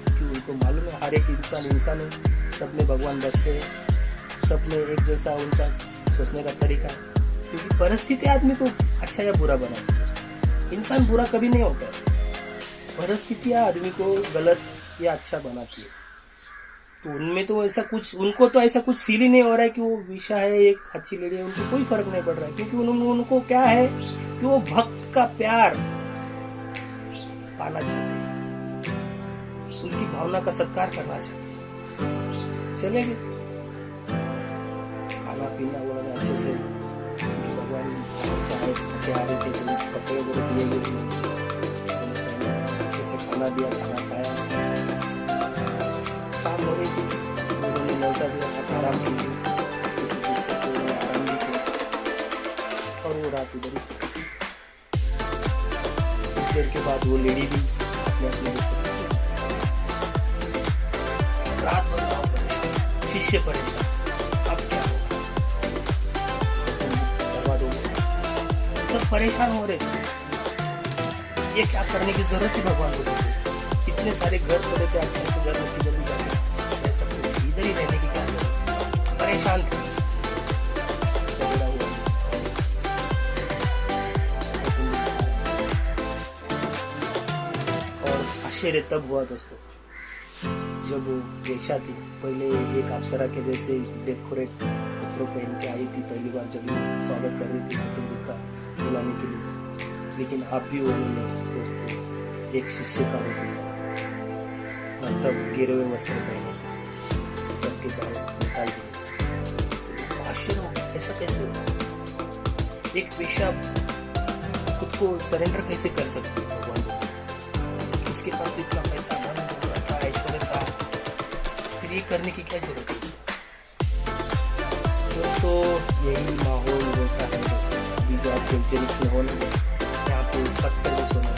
कि उनको मालूम है हर एक इंसान है, सब में भगवान बसते हैं, सब में एक जैसा उनका सोचने का तरीका है। क्योंकि परिस्थिति आदमी को अच्छा या बुरा बनाती है। इंसान बुरा कभी नहीं होता है, परिस्थितियाँ आदमी को गलत या अच्छा बनाती है। तो उनमें तो ऐसा कुछ, उनको तो ऐसा कुछ फील ही नहीं हो रहा है कि वो विषा है, एक अच्छी लेडी है, उनको कोई फर्क नहीं पड़ रहा है। क्योंकि उनको क्या है कि वो भक्त का प्यार पाना चाहते हैं, उनकी भावना का सत्कार करना चाहते हैं। चलेंगे खाना पीना वगैरह अच्छे से, भगवान आ रहे थे, कपड़े वगैरह दिए गए, अच्छे से खाना दिया, खाना खाया, शाम हो रही थी, उन्होंने लौटा दिया, आराम कीजिए, अच्छे से आराम भी किया और वो रात उधर ही। कुछ देर के बाद वो लेडी भी अपने रात भर परेशान, शिष्य परेशान, अब क्या होगा, सब परेशान हो रहे थे। ये क्या करने की जरूरत थी भगवान को? इतने सारे घर पड़े थे, अच्छे से घर में किधर भी जाके रह सकते थे, इधर ही रहने की क्या जरूरत? परेशान थे, और आश्चर्य तब हुआ दोस्तों जब वो वेश्या थी, पहले एक अप्सरा के जैसे डेकोरेट कपड़ों पहन के आई थी, पहली बार जब स्वागत कर रही थी गौतम बुद्ध का बुलाने के लिए। लेकिन आप भी वो दोस्तों एक शिष्य का हो गया, मतलब गिरे हुए वस्त्र पहने, सबके बाहर निकाल दिए। आश्चर्य हो गया, ऐसा कैसे होगा? एक वेश्या खुद को सरेंडर कैसे कर सकती है भगवान को? उसके पास इतना पैसा था, ऐश्वर्य था, फिर ये करने की क्या जरूरत है? तो यही माहौल होता है अभी जो आपके जेनिक्स में होना है, आपको पत्थर में सोना है।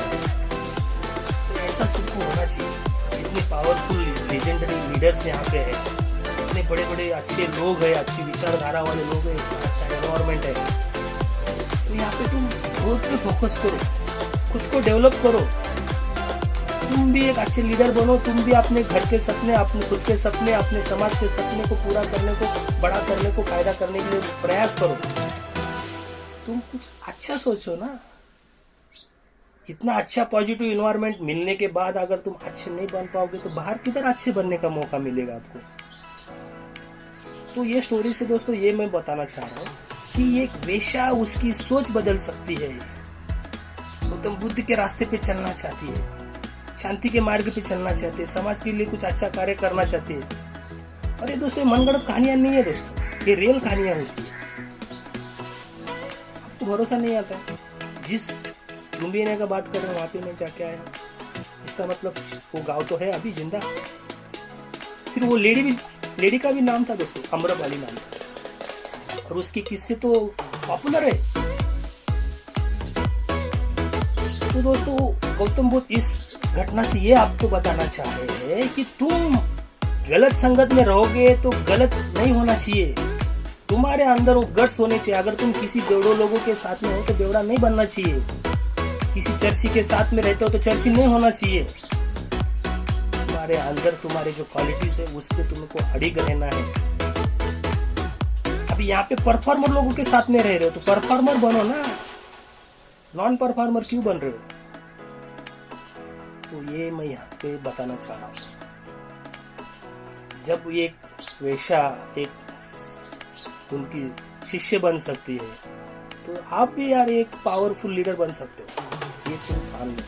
तो ऐसा सबको होना चाहिए। इतने पावरफुल लेजेंडरी लीडर्स यहाँ पे है, इतने बड़े बड़े अच्छे लोग हैं, अच्छी विचारधारा वाले लोग हैं, अच्छा एनवायरमेंट है। तो यहाँ पे तुम ग्रोथ पे फोकस करो, खुद को डेवलप करो, तुम भी एक अच्छे लीडर बनो, तुम भी अपने घर के सपने, अपने खुद के सपने, अपने समाज के सपने को पूरा करने को, बड़ा करने को, फायदा करने के लिए प्रयास करो। तुम कुछ अच्छा सोचो ना। इतना अच्छा पॉजिटिव इन्वायरमेंट मिलने के बाद अगर तुम अच्छे नहीं बन पाओगे तो बाहर किधर अच्छे बनने का मौका मिलेगा आपको? तो ये स्टोरी से दोस्तों ये मैं बताना चाह रहा हूँ कि एक वेश्या उसकी सोच बदल सकती है, गौतम बुद्ध के रास्ते पे चलना चाहती है, शांति के मार्ग पे चलना चाहते हैं, समाज के लिए कुछ अच्छा कार्य करना चाहते हैं। और ये दोस्तों मनगढ़ंत कहानियां नहीं है दोस्तों, ये रियल कहानियां होती है। आपको भरोसा नहीं आता, जिस लुम्बियाना का बात कर रहे हैं वहां पे मैं जाके आया, इसका मतलब वो गाँव तो है अभी जिंदा। फिर वो लेडी का भी नाम था दोस्तों, अम्रपाली नाम था, और उसके किस्से तो पॉपुलर है। तो दोस्तों गौतम बुद्ध इस घटना से ये आपको बताना चाह रहे हैं कि तुम गलत संगत में रहोगे तो गलत नहीं होना चाहिए, तुम्हारे अंदर वो गट्स होने चाहिए। अगर तुम किसी बेवड़ो लोगों के साथ में हो तो बेवड़ा नहीं बनना चाहिए, किसी चर्ची के साथ में रहते हो तो चर्ची नहीं होना चाहिए। तुम्हारे अंदर तुम्हारे जो क्वालिटीज है उस पर तुमको अड़िग रहना है। अभी यहाँ पे परफॉर्मर लोगों के साथ में रह रहे हो तो परफॉर्मर बनो ना, नॉन परफॉर्मर क्यों बन रहे हो? तो ये मैं यहाँ पे बताना चाह रहा हूँ। जब एक वेश्या एक उनकी शिष्य बन सकती है तो आप भी यार एक पावरफुल लीडर बन सकते हो। ये तुम ठान लो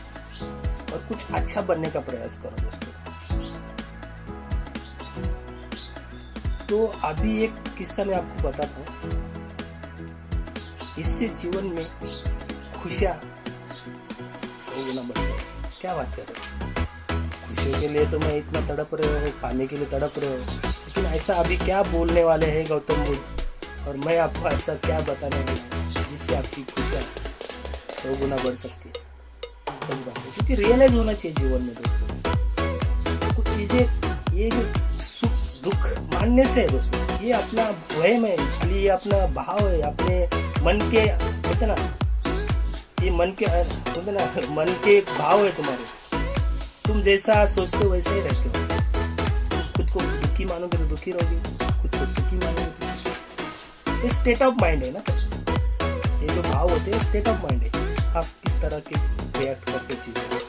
और कुछ अच्छा बनने का प्रयास करो दोस्तों। तो अभी एक किस्सा मैं आपको बताता हूँ, इससे जीवन में खुशियाँ होना बढ़ेगा। क्या बात कर रहे हो? खुशियों के लिए तो मैं इतना तड़प रहे हो, खाने के लिए तड़प रहे हो, लेकिन ऐसा अभी क्या बोलने वाले हैं गौतम बुद्ध, और मैं आपको ऐसा क्या बताने वाला हूँ जिससे आपकी खुशियाँ 100 गुना बढ़ सकती है। सच बात है, क्योंकि रियलाइज होना चाहिए जीवन में दोस्तों। ये जो सुख दुख मानने से है दोस्तों, ये अपना वहम है, खाली ये अपना भाव है, अपने मन के होते ना, ये मन के होते ना, मन के भाव है तुम्हारे। तुम जैसा सोचते हो वैसे ही रहते हो। खुद को दुखी मानोगे तो दुखी रहोगे, खुद को सुखी मानोगे तो। ये स्टेट ऑफ माइंड है ना सर, ये जो भाव होते हैं स्टेट ऑफ माइंड है, आप किस तरह के रिएक्ट करते चीजें।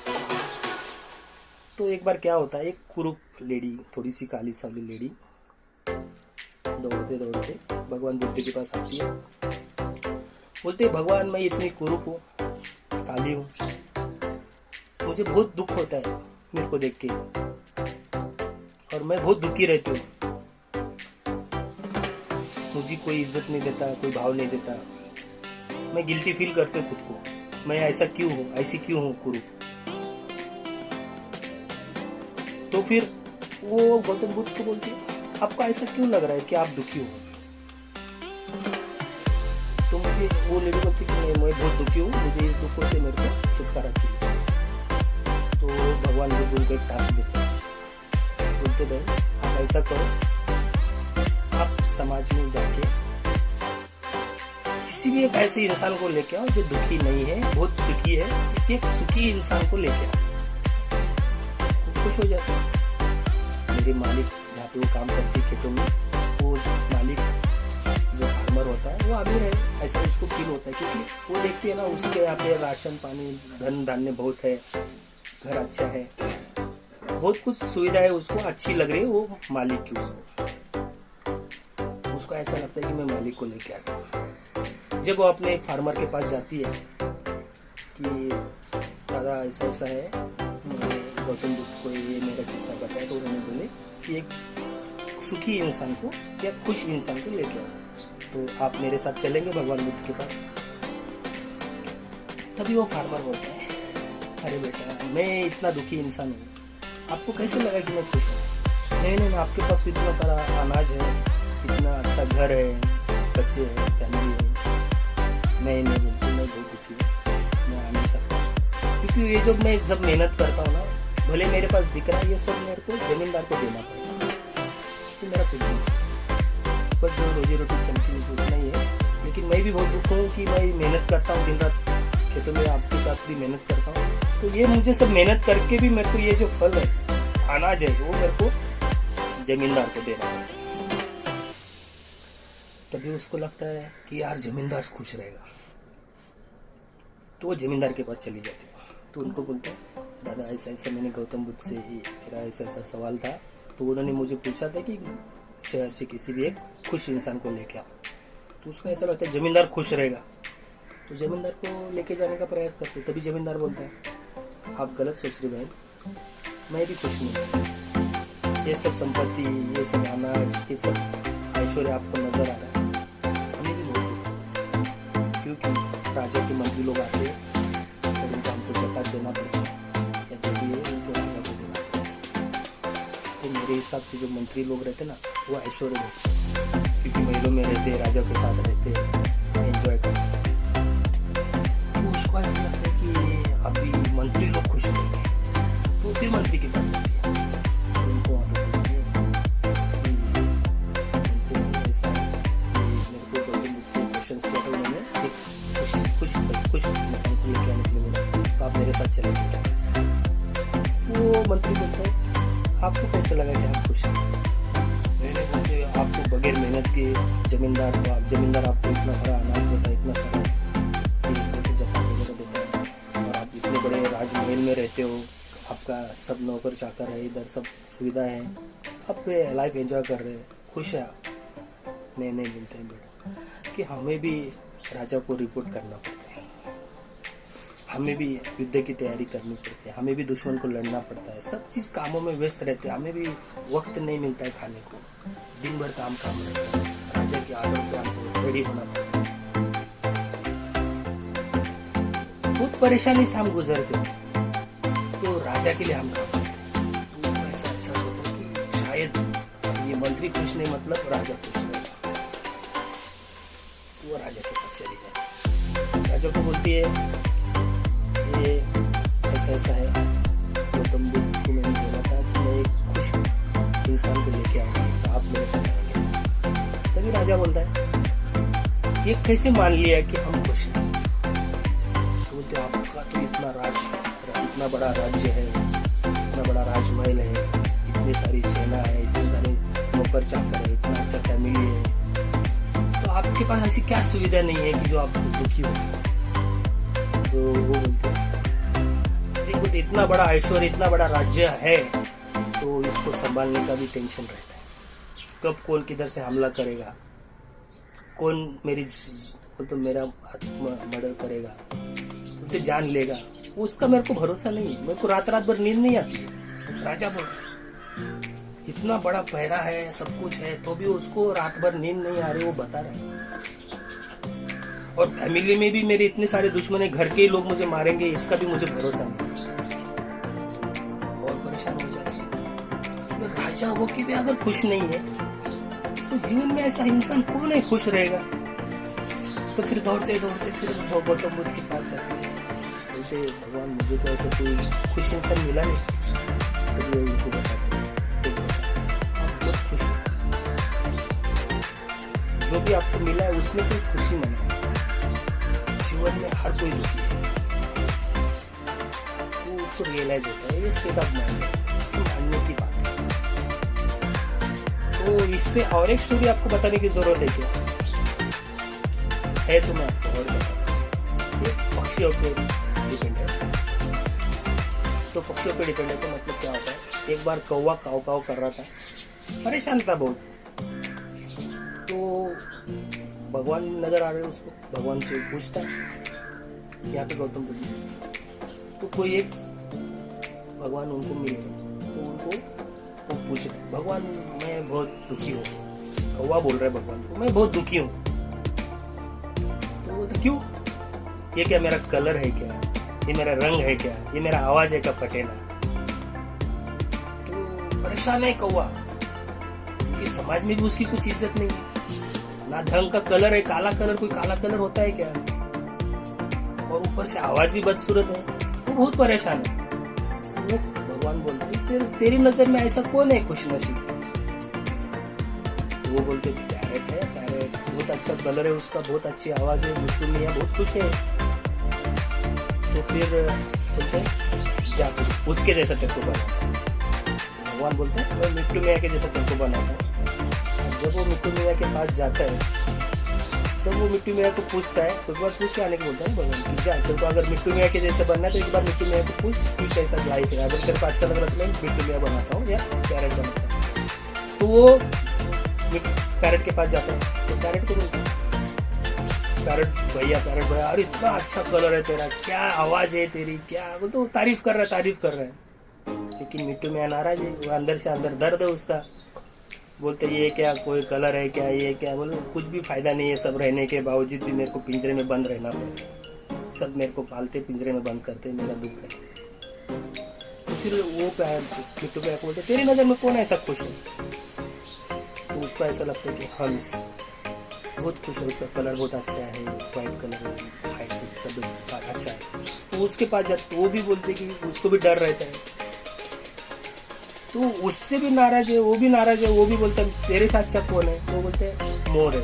तो एक बार क्या होता है, एक कुरूप लेडी, थोड़ी सी काली सावली लेडी दौड़ते दौड़ते भगवान बुद्ध के पास आती है। बोलते भगवान मैं इतनी कुरूप हूँ, काली हूँ, मुझे बहुत दुख होता है मेरे को देख के, और मैं बहुत दुखी रहती हूँ। मुझे कोई इज्जत नहीं देता, कोई भाव नहीं देता, मैं गिल्टी फील करती हूँ खुद को, मैं ऐसा क्यों हूँ, ऐसी क्यों हूँ कुरूप। तो फिर वो गौतम बुद्ध को बोलती है आपको ऐसा क्यों लग रहा है कि आप दुखी हो। तो मुझे वो लेडी बोलती कि मैं बहुत दुखी हूँ, मुझे इस दुखों से मेरे को छुटकारा चाहिए। तो भगवान बुद्ध उनको एक टास्क देते हैं, बोलते भाई आप ऐसा करो, आप समाज में जाके किसी भी एक ऐसे इंसान को लेके आओ जो दुखी नहीं है, बहुत सुखी है, एक सुखी इंसान को लेके आओ। खुश हो जाते हैं। मेरे मालिक जहाँ पे वो काम करते खेतों में, वो मालिक जो फार्मर होता है वो अमीर है, ऐसा उसको फील होता है, क्योंकि वो देखती है ना उसके यहाँ पे राशन पानी धन धान्य बहुत है, घर अच्छा है, बहुत कुछ सुविधा है, उसको अच्छी लग रही है वो मालिक की। उसको ऐसा लगता है कि मैं मालिक को लेके आता हूँ। जब वो अपने फार्मर के पास जाती है कि दादा ऐसा ऐसा है, गौतम बुद्ध को ये मेरा किस्सा बताया, तो उन्होंने बोले कि एक सुखी इंसान को या खुश इंसान को लेके आओ, तो आप मेरे साथ चलेंगे भगवान बुद्ध के पास। तभी वो फार्मर बोलता है अरे बेटा मैं इतना दुखी इंसान हूँ, आपको कैसे लगा कि मैं खुश हूँ। नहीं, आपके पास इतना सारा अनाज है, इतना अच्छा घर है, बच्चे हैं, फैमिली है। नहीं बोलती मैं बहुत दुखी हूँ, मैं आ नहीं सकता, क्योंकि ये जब मैं सब मेहनत करता हूँ ना, भले मेरे पास दिख रहा है ये सब मेरे को जमींदार को देना पड़ेगा, तो मेरा कुछ नहीं, बस जो रोजी रोटी चलती है उतना ही है। लेकिन मैं भी बहुत दुख हूँ कि मैं मेहनत करता हूँ, दिन रात खेतों में आपके साथ भी मेहनत करता हूँ, तो ये मुझे सब मेहनत करके भी मेरे को ये जो फल है, अनाज है, वो मेरे को जमींदार को देना पड़ेगा। तभी उसको लगता है कि यार जमींदार खुश रहेगा, तो वो जमींदार के पास चली जाती है। तो उनको बोलते हैं दादा ऐसा ऐसा मैंने गौतम बुद्ध से मेरा ऐसा ऐसा सवाल था, तो उन्होंने मुझे पूछा था कि शहर से किसी भी एक खुश इंसान को लेके आओ। तो उसको ऐसा लगता है जमींदार खुश रहेगा, तो जमींदार को लेके जाने का प्रयास करते। तभी जमींदार बोलता है आप गलत सोच रहे भाई, मैं भी खुश नहीं, ये सब संपत्ति, ये सब अनाज, ये सब ऐश्वर्य आपको नजर आ रहा है, हमें भी बहुत दुख, क्योंकि राजा के मंत्री लोग आते हैं और उनको हमको जकात देना पड़ता है, या जो भी है उनको राजा को देना पड़ता है। तो मेरे हिसाब से जो मंत्री लोग रहते ना वो ऐश्वर्य होते, क्योंकि महलों में रहते, राजा के साथ रहते, एंजॉय करते। तो उसको ऐसा लगता है कि अभी मंत्री लोग खुश रहेंगे, तो फिर मंत्री के पास जाती है, उनको वहाँ पे पूछती है कि ऐसा है कि मेरे को गौतम बुद्ध से क्वेश्चन किया था, उन्होंने एक खुश इंसान को लेके आने के लिए बोला, तो आप मेरे साथ चलेंगे क्या। वो मंत्री बोलते हैं आपको कैसे लगा कि आप खुश हैं। मैंने बोलते आपको बगैर मेहनत के जमींदार आपको इतना सारा अनाज देता है, इतना सारा जकात वगैरह देता है, और आप इतने बड़े राजमहल में रहते हो, आपका सब नौकर चाकर है, इधर सब सुविधा है, आप लाइफ एंजॉय कर रहे हैं, खुश है आप। नहीं बोलते हैं बेटा कि हमें भी राजा को रिपोर्ट करना पड़ता है, हमें भी युद्ध की तैयारी करनी पड़ती है, हमें भी दुश्मन को लड़ना पड़ता है, सब चीज़ कामों में व्यस्त रहते हैं, हमें भी वक्त नहीं मिलता है खाने को, दिन भर काम रहता है, राजा के आर्डर पे हमको रेडी होना पड़ता है। बहुत परेशानी से हम गुजरते हैं, तो राजा के लिए हम काम करते हैं। तो ऐसा होता है कि शायद ये मंत्री खुश नहीं, मतलब राजा खुश नहीं, तो वो राजा के पास चली जाए, राजा को बोलती है ये ऐसा है, गौतम बुद्ध को मैंने बोला था कि मैं एक खुश इंसान को लेके आऊंगा, तो आप मेरे साथ आएंगे। तभी राजा बोलता है ये कैसे मान लिया कि हम खुश हैं? तो बोलते आपका तो इतना बड़ा राज्य है, इतना बड़ा राजमहल है, इतनी सारी सेना है, इतने सारे नौकर चाकर है, इतना अच्छा फैमिली है, तो आपके पास ऐसी क्या सुविधा नहीं है कि जो आप दुखी हो? तो वो बोलते हैं देखो इतना बड़ा ऐश्वर्य, इतना बड़ा राज्य है, तो इसको संभालने का भी टेंशन रहता है। कब कौन किधर से हमला करेगा, कौन मेरा मर्डर करेगा, उसे जान लेगा, उसका मेरे को भरोसा नहीं है। मेरे को रात भर नींद नहीं आती। राजा बोल इतना बड़ा पहरा है, सब कुछ है, तो भी उसको रात भर नींद नहीं आ रही, वो बता रहा है। और फैमिली में भी मेरे इतने सारे दुश्मन है, घर के ही लोग मुझे मारेंगे, इसका भी मुझे भरोसा नहीं। और परेशान हो जाते हैं। तो राजा हो कि भी अगर खुश नहीं है, तो जीवन में ऐसा इंसान कौन है खुश रहेगा? तो फिर दौड़ते दौड़ते फिर गौतम बुद्ध के पास जाते हैं। उसे भगवान मुझे तो ऐसा कोई खुश इंसान मिला नहीं। तो वो उनको बताते हैं आप बहुत खुश हो, जो भी आपको मिला है उसमें तो खुशी मनाओ। जीवन में हर कोई दुखी है, तो उसको रियलाइज होता है, ये स्टेट ऑफ माइंड है, मानने की बात है। तो इस पे और एक स्टोरी आपको बताने की जरूरत है क्या है? तो मैं आपको और बताता हूँ। ये पक्षियों पे डिपेंड है। तो पक्षियों पे डिपेंड है तो मतलब क्या होता है, एक बार कौवा काव काव कर रहा था, परेशान था बहुत। तो भगवान नजर आ रहे उसको, भगवान से पूछता यहाँ पे गौतम बुद्ध, तो कोई एक भगवान उनको मिले, तो उनको वो पूछ रहे भगवान मैं बहुत दुखी हूँ। कौवा बोल रहा है भगवान को मैं बहुत दुखी हूँ। तो वो तो क्यों? ये क्या मेरा कलर है क्या, ये मेरा रंग है क्या, ये मेरा आवाज है क्या फटेना? तो परेशान है कौवा, क्योंकि समाज में भी उसकी कुछ इज्जत नहीं है ना, ढंग का कलर है, काला कलर, कोई काला कलर होता है क्या, और ऊपर से आवाज भी बदसूरत है, वो बहुत परेशान है। वो भगवान बोलते तेरी नजर में ऐसा कौन है खुशनसीब? वो बोलते पैरेट है, पैरेट बहुत अच्छा कलर है उसका, बहुत अच्छी आवाज है, मुझको मियां बहुत खुश है। तो फिर बोलते जा उसके जैसा तेरे को बनाता। भगवान बोलते हैं मैं मिट्टू मियां के जैसा तेरे को बनाता हूँ। जब वो मिट्टू मियां के पास जाता है, तो वो मिट्टू मियां को पूछता है, तो एक बार पूछ के आने को बोलता है भगवान की जा, तेरे को अगर मिट्टू मियां के जैसे बनना है तो एक बार मिट्टू मियां को पूछ कि कैसा लाइफ है, अगर तेरे को अच्छा लग रहा है तो मैं मिट्टू मियां बनाता हूँ या पैरेट बनाता हूँ। तो वो पैरेट के पास जाता है, तो पैरेट को बोलता है पैरेट भैया अरे इतना अच्छा कलर है तेरा, क्या आवाज है तेरी, क्या बोल, तो तारीफ कर रहा है। लेकिन मिट्टू मियां नाराज है, वो अंदर से अंदर दर्द है उसका। बोलते ये क्या कोई कलर है क्या, ये क्या, बोलो कुछ भी फायदा नहीं है, सब रहने के बावजूद भी मेरे को पिंजरे में बंद रहना पड़ेगा, सब मेरे को पालते पिंजरे में बंद करते, मेरा दुख है। तो फिर वो मिट्टू मियां को बोलते तेरी नजर में कौन ऐसा खुश है? तो उसको ऐसा लगता है कि हम बहुत खुश है, उसका कलर बहुत अच्छा है, वाइट कलर है, हाइट अच्छा है। तो उसके पास जाते, वो भी बोलते कि उसको भी डर रहता है, तो उससे भी नाराज है, वो भी नाराज है, वो भी बोलता है तेरे साथ अच्छा कौन है? वो बोलते हैं मोर है।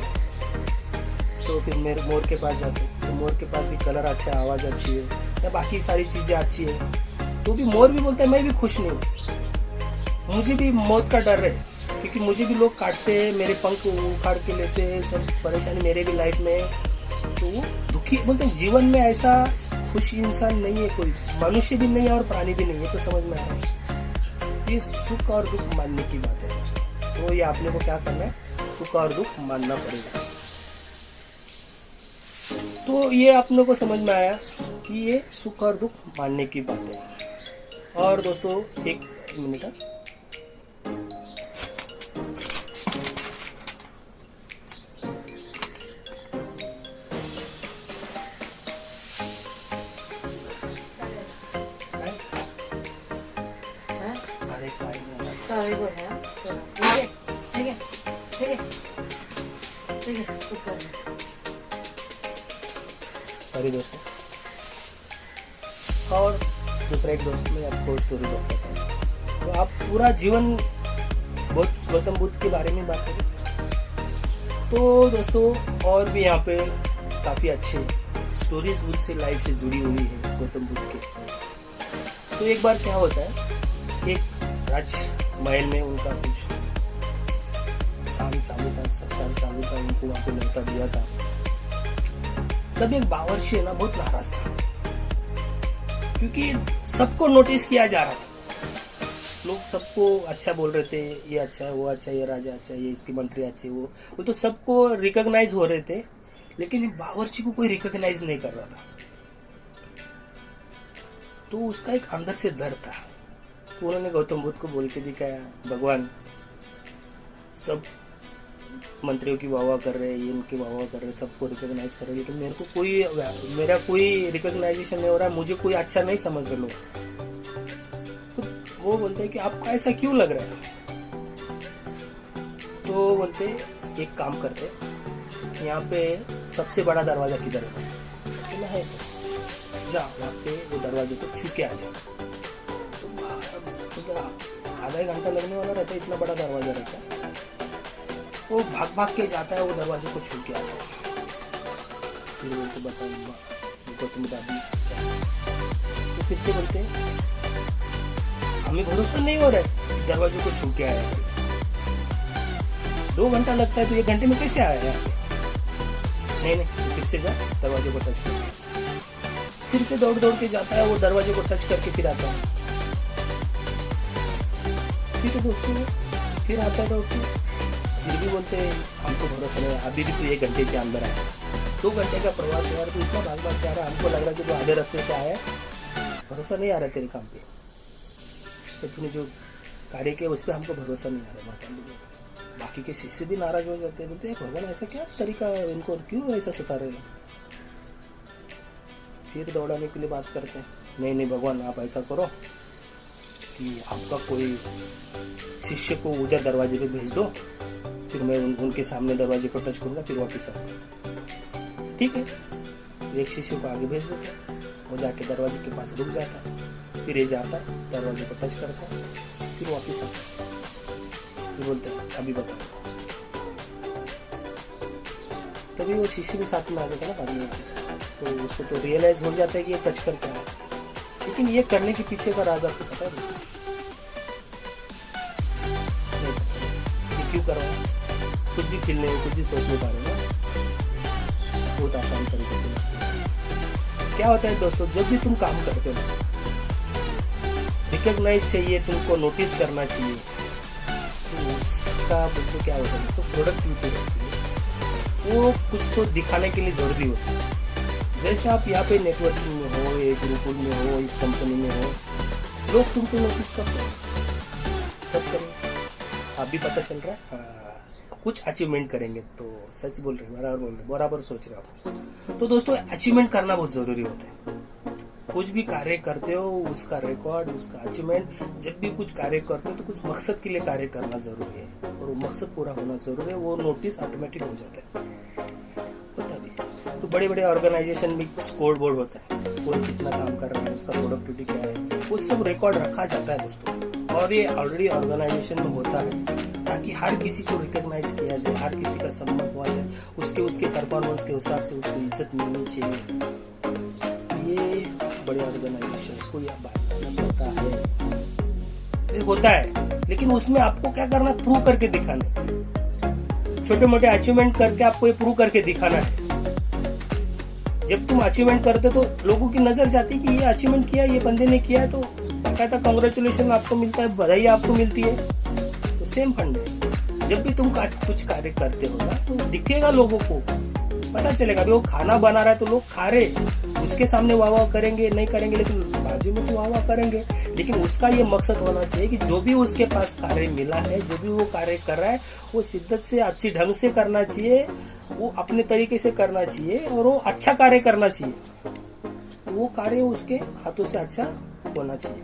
तो फिर मेरे मोर के पास जाते, तो मोर के पास भी कलर अच्छा है, आवाज अच्छी है, या बाकी सारी चीजें अच्छी है, तो भी मोर भी बोलता है मैं भी खुश नहीं हूँ, मुझे भी मौत का डर है, क्योंकि मुझे भी लोग काटते हैं, मेरे पंख उखाड़ के लेते हैं, सब परेशानी मेरे भी लाइफ में। तो वो दुखी बोलते हैं, जीवन में ऐसा खुश इंसान नहीं है कोई, मनुष्य भी नहीं है और प्राणी भी नहीं है। तो समझ में आ रहा है ये सुख और दुख मानने की बात है। तो ये आपने को क्या करना है, सुख और दुख मानना पड़ेगा। तो ये आपने को समझ में आया कि ये सुख और दुख मानने की बात है। और दोस्तों एक मिनट, सॉरी बोल रहा है, ठीक है सॉरी दोस्तों। और दूसरा एक दोस्त में आपको स्टोरी बताता हूँ। तो आप पूरा जीवन बहुत गौतम बुद्ध के बारे में बात करें तो दोस्तों, और भी यहाँ पे काफ़ी अच्छे स्टोरीज मुझसे लाइफ से जुड़ी हुई है गौतम बुद्ध के। तो एक बार क्या होता है, एक राजमहल में उनका कुछ काम चालू था, सत्कार चालू था, उनको वहाँ पे न्योता दिया था। तब एक बावर्ची है ना, बहुत नाराज था क्योंकि सबको नोटिस किया जा रहा था। लोग सबको अच्छा बोल रहे थे, ये अच्छा है, वो अच्छा है, ये राजा अच्छा है, ये इसके मंत्री अच्छे, वो तो सबको रिकॉग्नाइज हो रहे थे, लेकिन बावर्ची को कोई रिकॉग्नाइज नहीं कर रहा था। तो उसका एक अंदर से डर था। तो उन्होंने गौतम बुद्ध को बोल के दिखाया, भगवान सब मंत्रियों की वाह कर रहे हैं, ये इनकी वाह कर रहे हैं, सबको रिकॉग्नाइज कर रहे हैं, लेकिन मेरा कोई रिकॉग्नाइजेशन नहीं हो रहा है, मुझे कोई अच्छा नहीं समझ रहे लोग। तो वो बोलते हैं कि आपको ऐसा क्यों लग रहा है? तो बोलते एक काम करते, यहाँ पे सबसे बड़ा दरवाजा किधर है? है जा वहाँ पे वो दरवाजे को छू के आ जाए। तो आधा एक घंटा लगने वाला रहता है, इतना बड़ा दरवाजा रहता है। वो भाग भाग के जाता है, वो दरवाजे को छू के आता है। फिर उनको बताऊंगा गौतम बुद्ध। तो फिर से बोलते हमें भरोसा नहीं हो रहा है, दरवाजे को छू के आया। 2 घंटा लगता है तो 1 घंटे में कैसे आया है? नहीं, फिर से जा, दरवाजे को टच कर। फिर से दौड़ दौड़ के जाता है, वो दरवाजे को टच करके फिर आता है। ठीक है दोस्तों, फिर आता है दौड़ के, फिर भी बोलते हैं हमको भरोसा नहीं, अभी भी तो 1 घंटे के अंदर आया। 2 घंटे का प्रवास हुआ तो इतना भाग भाग के आ रहा है, हमको लग रहा है कि तो आधे रास्ते से आया है, भरोसा नहीं आ रहा तेरे काम पे, तो तूने जो कार्य किया उस पर हमको भरोसा नहीं आ रहा। बाकी के शिष्य भी नाराज हो जाते हैं, बोलते हैं भगवान ऐसा क्या तरीका है, इनको क्यों ऐसा सता रहे हैं? फिर दौड़ाने के लिए बात करते हैं, नहीं भगवान आप ऐसा करो कि आपका कोई शिष्य को उधर दरवाजे पे भेज दो, फिर मैं उनके सामने दरवाजे को टच करूंगा, फिर वापस आऊंगा। ठीक है, एक शिष्य को आगे भेज देता है, वो जाके दरवाजे के पास रुक जाता है, फिर ये जाता है, दरवाजे को टच करता है, फिर वापस आता है। फिर बोलते हैं अभी बताओ। तभी वो शिष्य भी साथ में आ जाता है ना बाद में, तो उसको तो रियलाइज हो जाता है कि ये टच करके आया। लेकिन ये करने के पीछे का राज आपको पता है ये क्यों कर रहा है? कुछ भी फील नहीं, कुछ भी सोच नहीं पा रहे ना, बहुत आसान तरीके से। क्या होता है दोस्तों, जब भी तुम काम करते हो रिकॉग्नाइज चाहिए, तुमको नोटिस करना चाहिए, तो उसका बोलते क्या होता है तो प्रोडक्टिविटी रहती है, वो कुछ तो दिखाने के लिए जरूरी होती है। जैसे आप यहाँ पे नेटवर्किंग में हो, एक ग्रुप में हो, इस कंपनी में हो, लोग तुमको नोटिस करते हैं, तब करें आप भी पता चल रहा है। हाँ, कुछ अचीवमेंट करेंगे तो सच बोल रहे, बराबर सोच रहे हो। तो दोस्तों अचीवमेंट करना बहुत जरूरी होता है। कुछ भी कार्य करते हो उसका रिकॉर्ड, उसका अचीवमेंट, जब भी कुछ कार्य करते हो तो कुछ मकसद के लिए कार्य करना जरूरी है, और वो मकसद पूरा होना जरूरी है, वो नोटिस ऑटोमेटिक हो जाता है। तो बड़े बड़े ऑर्गेनाइजेशन में स्कोर बोर्ड होता है, कौन कितना काम कर रहा है, उसका प्रोडक्टिविटी क्या है, वो सब रिकॉर्ड रखा जाता है दोस्तों। और ये ऑलरेडी ऑर्गेनाइजेशन में होता है ताकि हर किसी को रिकॉग्नाइज किया जाए, हर किसी का सम्मान हुआ जाए, उसके परफॉर्मेंस के हिसाब से उसको इज्जत मिलनी चाहिए। ये बड़े ऑर्गेनाइजेशन को यह बात करना पड़ता है, होता है, लेकिन उसमें आपको क्या करना, प्रूव करके दिखाना है। छोटे मोटे अचीवमेंट करके आपको ये प्रूव करके दिखाना है। जब तुम अचीवमेंट करते तो लोगों की नजर जाती कि ये अचीवमेंट किया, ये बंदे ने किया है, तो कहता कांग्रेचुलेशन आपको मिलता है, बधाई आपको मिलती है। तो सेम फंड है, जब भी तुम कुछ कार्य करते हो ना तो दिखेगा, लोगों को पता चलेगा। वो खाना बना रहा है तो लोग खा रहे, उसके सामने वाह वाह करेंगे नहीं करेंगे, लेकिन बाजू में तो वाह वाह करेंगे। लेकिन उसका ये मकसद होना चाहिए कि जो भी उसके पास कार्य मिला है, जो भी वो कार्य कर रहा है, वो शिद्दत से अच्छी ढंग से करना चाहिए, वो अपने तरीके से करना चाहिए, और वो अच्छा कार्य करना चाहिए। वो कार्य उसके हाथों से अच्छा होना चाहिए,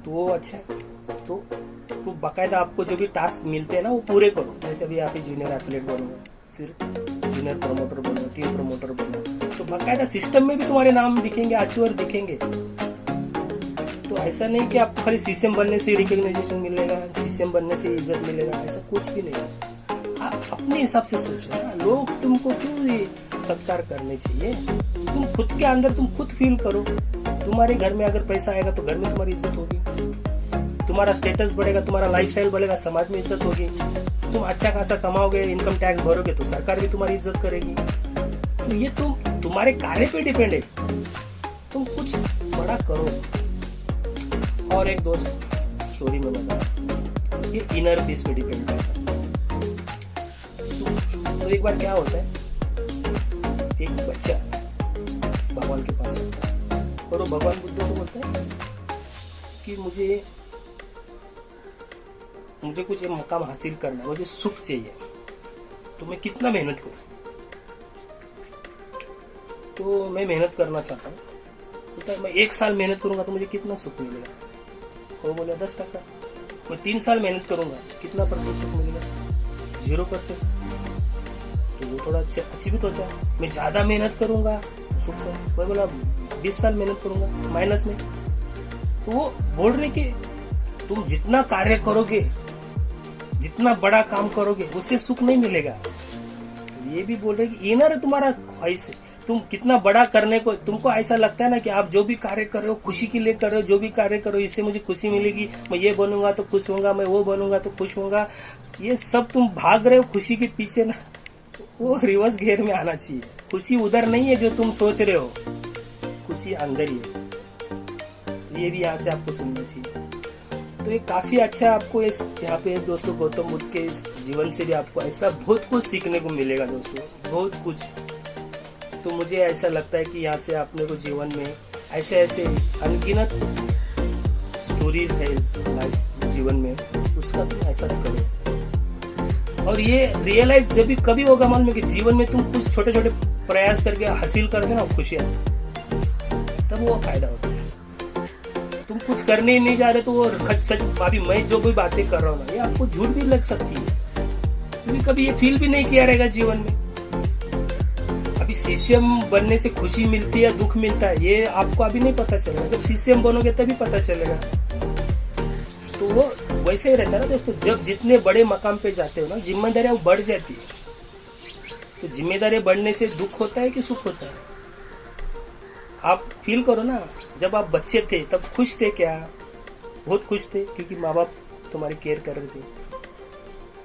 तो वो अच्छा है। तो बाकायदा आपको जो भी टास्क मिलते हैं ना वो पूरे करो। जैसे अभी आप जूनियर एथलीट बनो, फिर जूनियर प्रमोटर बनो, टीम प्रमोटर बनो, तो बाकायदा सिस्टम में भी तुम्हारे नाम दिखेंगे, आचूर दिखेंगे। तो ऐसा नहीं कि आपको खाली सीसीएम बनने से रिकॉग्नाइजेशन मिलेगा, सीसीएम बनने से इज्जत मिलेगा, ऐसा कुछ भी नहीं है। आप अपने हिसाब से सोचो ना, लोग तुमको क्यों ये सत्कार करने चाहिए? तुम खुद के अंदर तुम खुद फील करो। तुम्हारे घर में अगर पैसा आएगा तो घर में तुम्हारी इज्जत होगी, तुम्हारा स्टेटस बढ़ेगा, तुम्हारा लाइफस्टाइल बढ़ेगा, समाज में इज्जत होगी। तुम अच्छा खासा कमाओगे, इनकम टैक्स भरोगे तो सरकार भी तुम्हारी इज्जत करेगी। तो ये तुम्हारे कार्य पे डिपेंड है। तुम कुछ बड़ा करो। और एक दोस्त स्टोरी में बता, ये इनर पीस पे डिपेंड करता है। तो एक बार क्या होता है, एक बच्चा भगवान के पास होता है और वो भगवान बुद्ध को बोलता है कि मुझे कुछ मकाम हासिल करना है, मुझे सुख चाहिए, तो मैं कितना मेहनत करूं? तो मैं मेहनत करना चाहता हूँ, तो मैं 1 साल मेहनत करूंगा तो मुझे कितना सुख मिलेगा? वो बोले 10%। मैं 3 साल मेहनत करूंगा, कितना % सुख मिलेगा? 0%। तो वो थोड़ा अच्छी भी तो होता है। मैं ज्यादा मेहनत करूंगा सुख को, मैं बोला 20 साल मेहनत करूंगा, माइनस में। तो वो बोल रहे कि तुम जितना कार्य करोगे, जितना बड़ा काम करोगे, उससे सुख नहीं मिलेगा। तो ये भी बोल रहे कि इनर तुम्हारा ख्वाहिश है, तुम कितना बड़ा करने को, तुमको ऐसा लगता है ना कि आप जो भी कार्य कर रहे हो खुशी के लिए कर रहे हो, जो भी कार्य करो इससे मुझे खुशी मिलेगी, मैं ये बनूंगा तो खुश होऊंगा, मैं वो बनूंगा तो खुश होऊंगा, ये सब तुम भाग रहे हो खुशी के पीछे ना, वो रिवर्स घेर में आना चाहिए। खुशी उधर नहीं है जो तुम सोच रहे हो, खुशी अंदर ही है। तो ये भी यहाँ से आपको सुनना चाहिए। तो ये काफी अच्छा आपको इस यहाँ पे दोस्तों गौतम बुद्ध के इस जीवन से भी आपको ऐसा बहुत कुछ सीखने को मिलेगा दोस्तों, बहुत कुछ। तो मुझे ऐसा लगता है कि यहाँ से आपने को जीवन में ऐसे ऐसे अनगिनत स्टोरीज है लाइफ जीवन में, उसका तुम एहसास करो। और ये रियलाइज जब भी कभी होगा मालूम है कि जीवन में तुम कुछ छोटे छोटे प्रयास करके हासिल करके ना खुशियां, तब वो फायदा होता है। तुम कुछ करने ही नहीं जा रहे तो वो सच अभी मैं जो भी बातें कर रहा हूँ ना, ये आपको झूठ भी लग सकती है, क्योंकि कभी ये फील भी नहीं किया रहेगा जीवन में। अभी सीसीएम बनने से खुशी मिलती है, दुख मिलता है, ये आपको अभी नहीं पता चलेगा। जब सीसीएम बनोगे तभी पता चलेगा। तो वो वैसे ही रहता है ना दोस्तों, जब जितने बड़े मकाम पे जाते हो ना, जिम्मेदारियां वो बढ़ जाती है। तो जिम्मेदारियां बढ़ने से दुख होता है कि सुख होता है? आप फील करो ना, जब आप बच्चे थे तब खुश थे क्या? बहुत खुश थे क्योंकि माँ बाप तुम्हारी केयर कर रहे थे।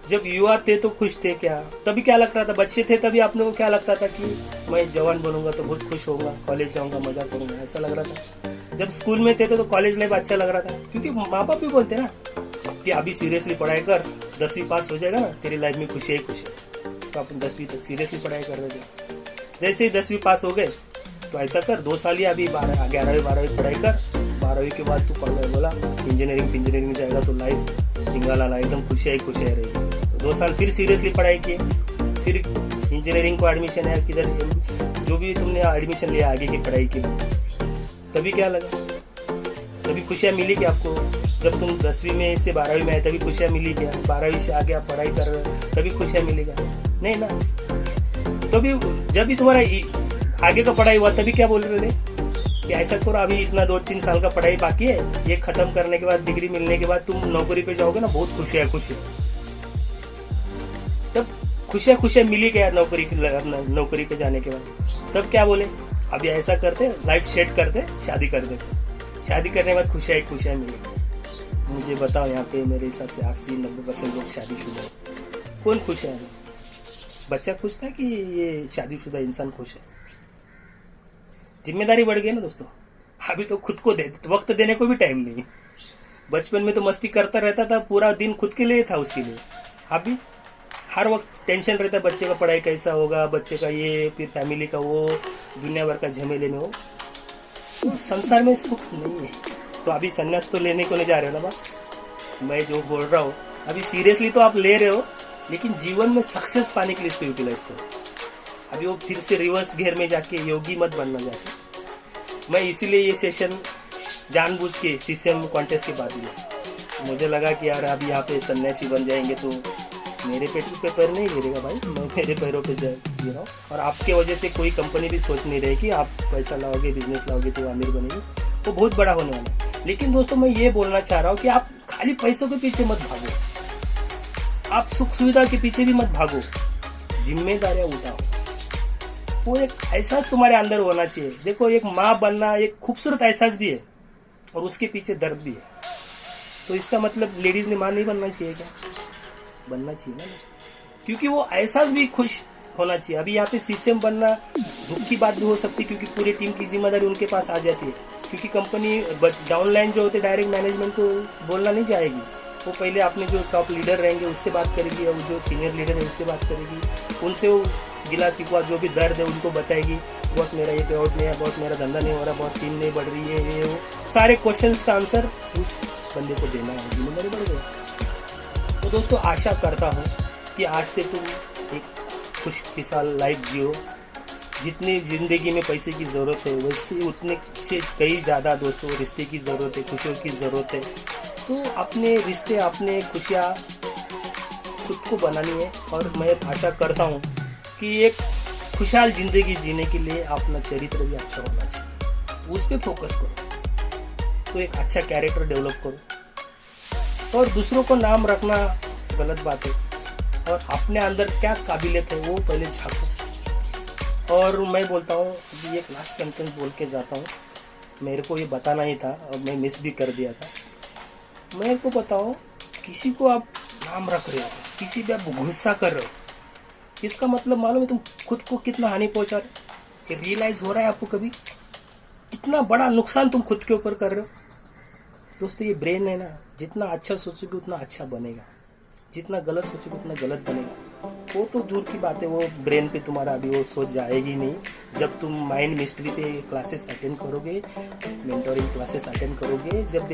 जब युवा थे तो खुश थे क्या? तभी क्या लगता था, बच्चे थे तभी आपने को क्या लगता था कि मैं जवान बनूंगा तो बहुत खुश होऊंगा, कॉलेज जाऊंगा, मजा करूंगा, ऐसा लग रहा था। जब स्कूल में थे तो कॉलेज लाइफ अच्छा लग रहा था, क्योंकि माँ बाप भी बोलते ना कि अभी सीरियसली पढ़ाई कर, 10वीं पास हो जाएगा ना, तेरी लाइफ में खुशी ही खुश है। तो अपन 10वीं तक सीरियसली पढ़ाई कर रहे थे। जैसे ही 10वीं पास हो गए तो ऐसा कर 2 साल ही अभी 11वीं 12वीं पढ़ाई कर, 12वीं के बाद तू पढ़ने बोला इंजीनियरिंग में जाएगा तो लाइफ जिंगाला एकदम खुशियाँ ही खुशियाँ रहेगी। तो 2 साल फिर सीरियसली पढ़ाई किए, फिर इंजीनियरिंग को एडमिशन है, किधर जो भी तुमने एडमिशन लिया आगे की पढ़ाई के लिए, तभी क्या लगा? तभी खुशियाँ मिली कि आपको? जब तुम 10वीं में से 12वीं में आए तभी खुशियाँ मिली क्या? 12वीं से आगे आप पढ़ाई कर रहे हो तभी खुशियाँ मिलेगा? नहीं ना। तभी जब भी तुम्हारा आगे का पढ़ाई हुआ तभी क्या बोल रहे थे कि ऐसा करो, अभी इतना 2-3 साल का पढ़ाई बाकी है, ये खत्म करने के बाद डिग्री मिलने के बाद तुम नौकरी पे जाओगे ना, बहुत खुशियाँ तब खुशियाँ मिली क्या नौकरी पे जाने के बाद? तब क्या बोले, अभी ऐसा करते, लाइफ सेट करते, शादी कर देते, शादी करने के बाद खुशियाँ मिलेगी। मुझे बताओ यहाँ पे मेरे हिसाब से 80-90% लोग शादीशुदा है। कौन खुश है? बच्चा खुश था कि ये शादीशुदा इंसान खुश है? जिम्मेदारी बढ़ गई ना दोस्तों। अभी तो खुद को वक्त देने को भी टाइम नहीं। बचपन में तो मस्ती करता रहता था, पूरा दिन खुद के लिए था, उसके लिए। अभी हर वक्त टेंशन रहता है, बच्चे का पढ़ाई कैसा होगा, बच्चे का ये, फिर फैमिली का वो, दुनिया भर का झमेले में हो। तो संसार में सुख नहीं है। तो अभी संन्यास तो लेने को नहीं जा रहे हो ना? बस मैं जो बोल रहा हूँ अभी सीरियसली तो आप ले रहे हो, लेकिन जीवन में सक्सेस पाने के लिए इसको यूटिलाइज करो। अभी वो फिर से रिवर्स घेर में जाके योगी मत बनना जाके। मैं इसीलिए ये सेशन जानबूझ के सीसीएम कॉन्टेस्ट के बाद लिया। मुझे लगा कि यार अभी यहाँ पे सन्यासी बन जाएंगे तो मेरे पेट पे पैर नहीं गिरेगा भाई, मैं मेरे पैरों पे जी रहा हूँ। और आपके वजह से कोई कंपनी भी सोच नहीं रही कि आप पैसा लाओगे, बिजनेस लाओगे तो अमीर बनेगी, वो बहुत बड़ा होने वाला है। लेकिन दोस्तों मैं ये बोलना चाह रहा हूँ कि आप खाली पैसों के पीछे मत भागो, आप सुख सुविधा के पीछे भी मत भागो, जिम्मेदारियां उठाओ। वो एक एहसास तुम्हारे अंदर होना चाहिए। देखो, एक माँ बनना एक खूबसूरत एहसास भी है और उसके पीछे दर्द भी है। तो इसका मतलब लेडीज ने माँ नहीं बनना चाहिए क्या? बनना चाहिए ना, क्योंकि वो एहसास भी खुश होना चाहिए। अभी यहाँ पे सीसीएम बनना दुख की बात भी हो सकती है, क्योंकि पूरी टीम की जिम्मेदारी उनके पास आ जाती है। क्योंकि कंपनी डाउनलाइन जो होते डायरेक्ट मैनेजमेंट को बोलना नहीं जाएगी, वो पहले अपने जो टॉप लीडर रहेंगे उससे बात करेगी, और जो सीनियर लीडर है उससे बात करेगी, उनसे वो गिला शिकवा जो भी दर्द है उनको बताएगी। बॉस मेरा ये पे आउट नहीं है, बॉस मेरा धंधा नहीं हो रहा, बॉस टीम नहीं बढ़ रही है, ये वो सारे क्वेश्चंस का आंसर उस बंदे को देना है, जिम्मेदारी बढ़ गई। तो दोस्तों आशा करता हूँ कि आज से तुम एक खुशहाल लाइफ जियो। जितनी ज़िंदगी में पैसे की ज़रूरत है वैसे उतने से कई ज़्यादा दोस्तों रिश्ते की ज़रूरत है, खुशियों की ज़रूरत है। तो अपने रिश्ते, अपने खुशियाँ खुद को बनानी है। और मैं आशा करता हूँ कि एक खुशहाल ज़िंदगी जीने के लिए अपना चरित्र भी अच्छा होना चाहिए, उस पर फोकस करो। तो एक अच्छा कैरेक्टर डेवलप करो। और दूसरों को नाम रखना गलत बात है, और अपने अंदर क्या काबिलियत है वो पहले झांको। और मैं बोलता हूँ कि एक लास्ट सेंटेंस बोल के जाता हूँ। मेरे को ये बताना ही था और मैं मिस भी कर दिया था। मेरे को बताओ, किसी को आप नाम रख रहे हो, किसी पे आप गुस्सा कर रहे हो, इसका मतलब मालूम है तुम खुद को कितना हानि पहुंचा रहे हो? ये रियलाइज हो रहा है आपको कभी? कितना बड़ा नुकसान तुम खुद के ऊपर कर रहे हो। दोस्तों ये ब्रेन है ना, जितना अच्छा सोचोगे उतना अच्छा बनेगा, जितना गलत सोचोगे उतना गलत बनेगा। वो तो दूर की बात है, वो ब्रेन पे तुम्हारा अभी वो सोच जाएगी नहीं। जब तुम माइंड मिस्ट्री पे क्लासेस अटेंड करोगे, मेंटोरिंग क्लासेस अटेंड करोगे, जब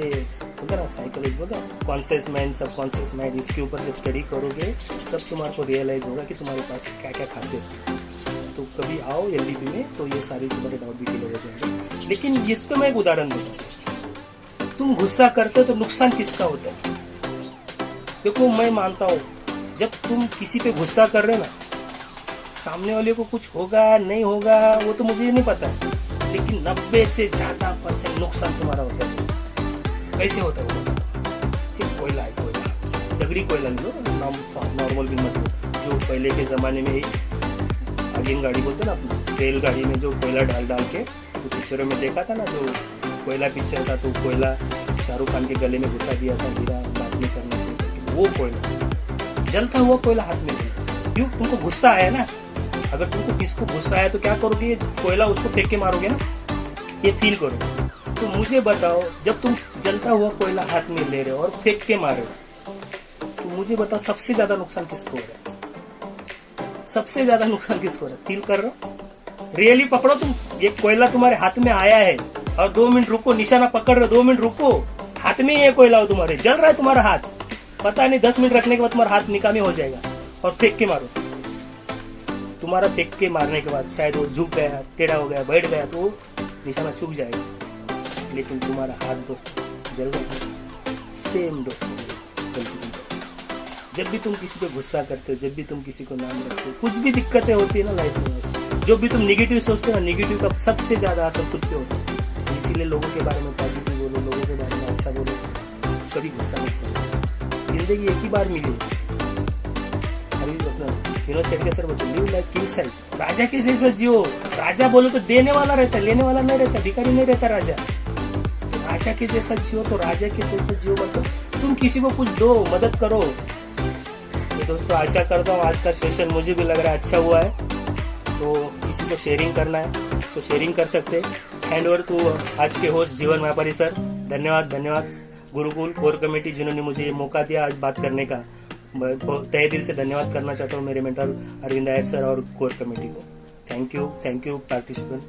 होगा ना साइकोलॉजी होगा, कॉन्शियस माइंड, सब कॉन्शियस माइंड, इसके ऊपर जब स्टडी करोगे तब तुम्हारे को रियलाइज होगा कि तुम्हारे पास क्या क्या खासियत है। तो कभी आओ एलडीपी में, तो ये सारी तुम्हारे डाउट भी क्लियर हो जाएंगे। लेकिन जिस पे मैं एक उदाहरण देता हूँ, तुम गुस्सा करते हो तो नुकसान किसका होता है? देखो मैं मानता हूँ जब तुम किसी पे गुस्सा कर रहे हो ना, सामने वाले को कुछ होगा नहीं होगा वो तो मुझे नहीं पता, लेकिन 90 से ज़्यादा% नुकसान तुम्हारा होता है। कैसे होता है वो? एक कोयला है, कोयला, दगड़ी कोयला लो, नॉर्मल भी मत लो। जो पहले के ज़माने में अगिन गाड़ी बोलते ना अपना, रेलगाड़ी में जो कोयला डाल डाल के, तो पिक्चरों में देखा था ना, जो कोयला पिक्चर था, तो कोयला शाहरुख खान के गले में घुसा दिया था, गिरा, बात नहीं करना चाहिए। वो कोयला, जलता हुआ कोयला हाथ में लिया। क्यों? तुमको गुस्सा आया ना। अगर तुमको किसको गुस्सा आया तो क्या करोगे? कोयला उसको फेंक के मारोगे ना, ये फील करो। तो मुझे बताओ, जब तुम जलता हुआ कोयला हाथ में ले रहे हो और फेंक के मार रहे हो, तो मुझे बताओ सबसे ज्यादा नुकसान किसको हो रहा है? सबसे ज्यादा नुकसान किसको हो रहा है? फील कर रहे हो? रियली पकड़ो तुम, ये कोयला तुम्हारे हाथ में आया है और 2 मिनट रुको, निशाना पकड़ रहे हो, 2 मिनट रुको, हाथ में ये कोयला हो तुम्हारे, जल रहा है तुम्हारा हाथ, पता नहीं 10 मिनट रखने के बाद तुम्हारा हाथ निकामी हो जाएगा, और फेंक के मारो। तुम्हारा फेंक के मारने के बाद शायद वो झुक गया, टेढ़ा हो गया, बैठ गया, तो निशाना चुक जाएगा, लेकिन तुम्हारा हाथ दोस्त जल गया। सेम दोस्तों गलती तुम करो। जब भी तुम किसी पे गुस्सा करते हो, जब भी तुम किसी को नाम रखते हो, कुछ भी दिक्कतें होती है ना लाइफ में, जो भी तुम निगेटिव सोचते हो ना, निगेटिव का सबसे ज्यादा असर खुद पे होता है। इसीलिए लोगों के बारे में पॉजिटिव बोलो, लोगों के बारे में अच्छा बोलो, कभी गुस्सा नहीं करो। जिंदगी एक ही बार मिली। अभी अपना शेट्टी सर बोलते, लिव लाइक किंग साइज, राजा के जैसा जियो। राजा बोलो तो देने वाला रहता है, लेने वाला नहीं रहता, भिखारी नहीं रहता राजा। राजा के जैसा जियो, तो राजा के जैसा जियो मतलब तुम किसी को कुछ दो, मदद करो। तो दोस्तों आशा करता हूँ आज का सेशन मुझे भी लग रहा है अच्छा हुआ है। तो किसी को शेयरिंग करना है तो शेयरिंग कर सकते। हैंड ओवर टू आज के होस्ट जीवन व्यापारी सर। धन्यवाद गुरुकुल कोर कमेटी जिन्होंने मुझे ये मौका दिया आज बात करने का। मैं तहे दिल से धन्यवाद करना चाहता हूँ मेरे मेंटर अरविंद आयर सर और कोर कमेटी को। Thank you participant.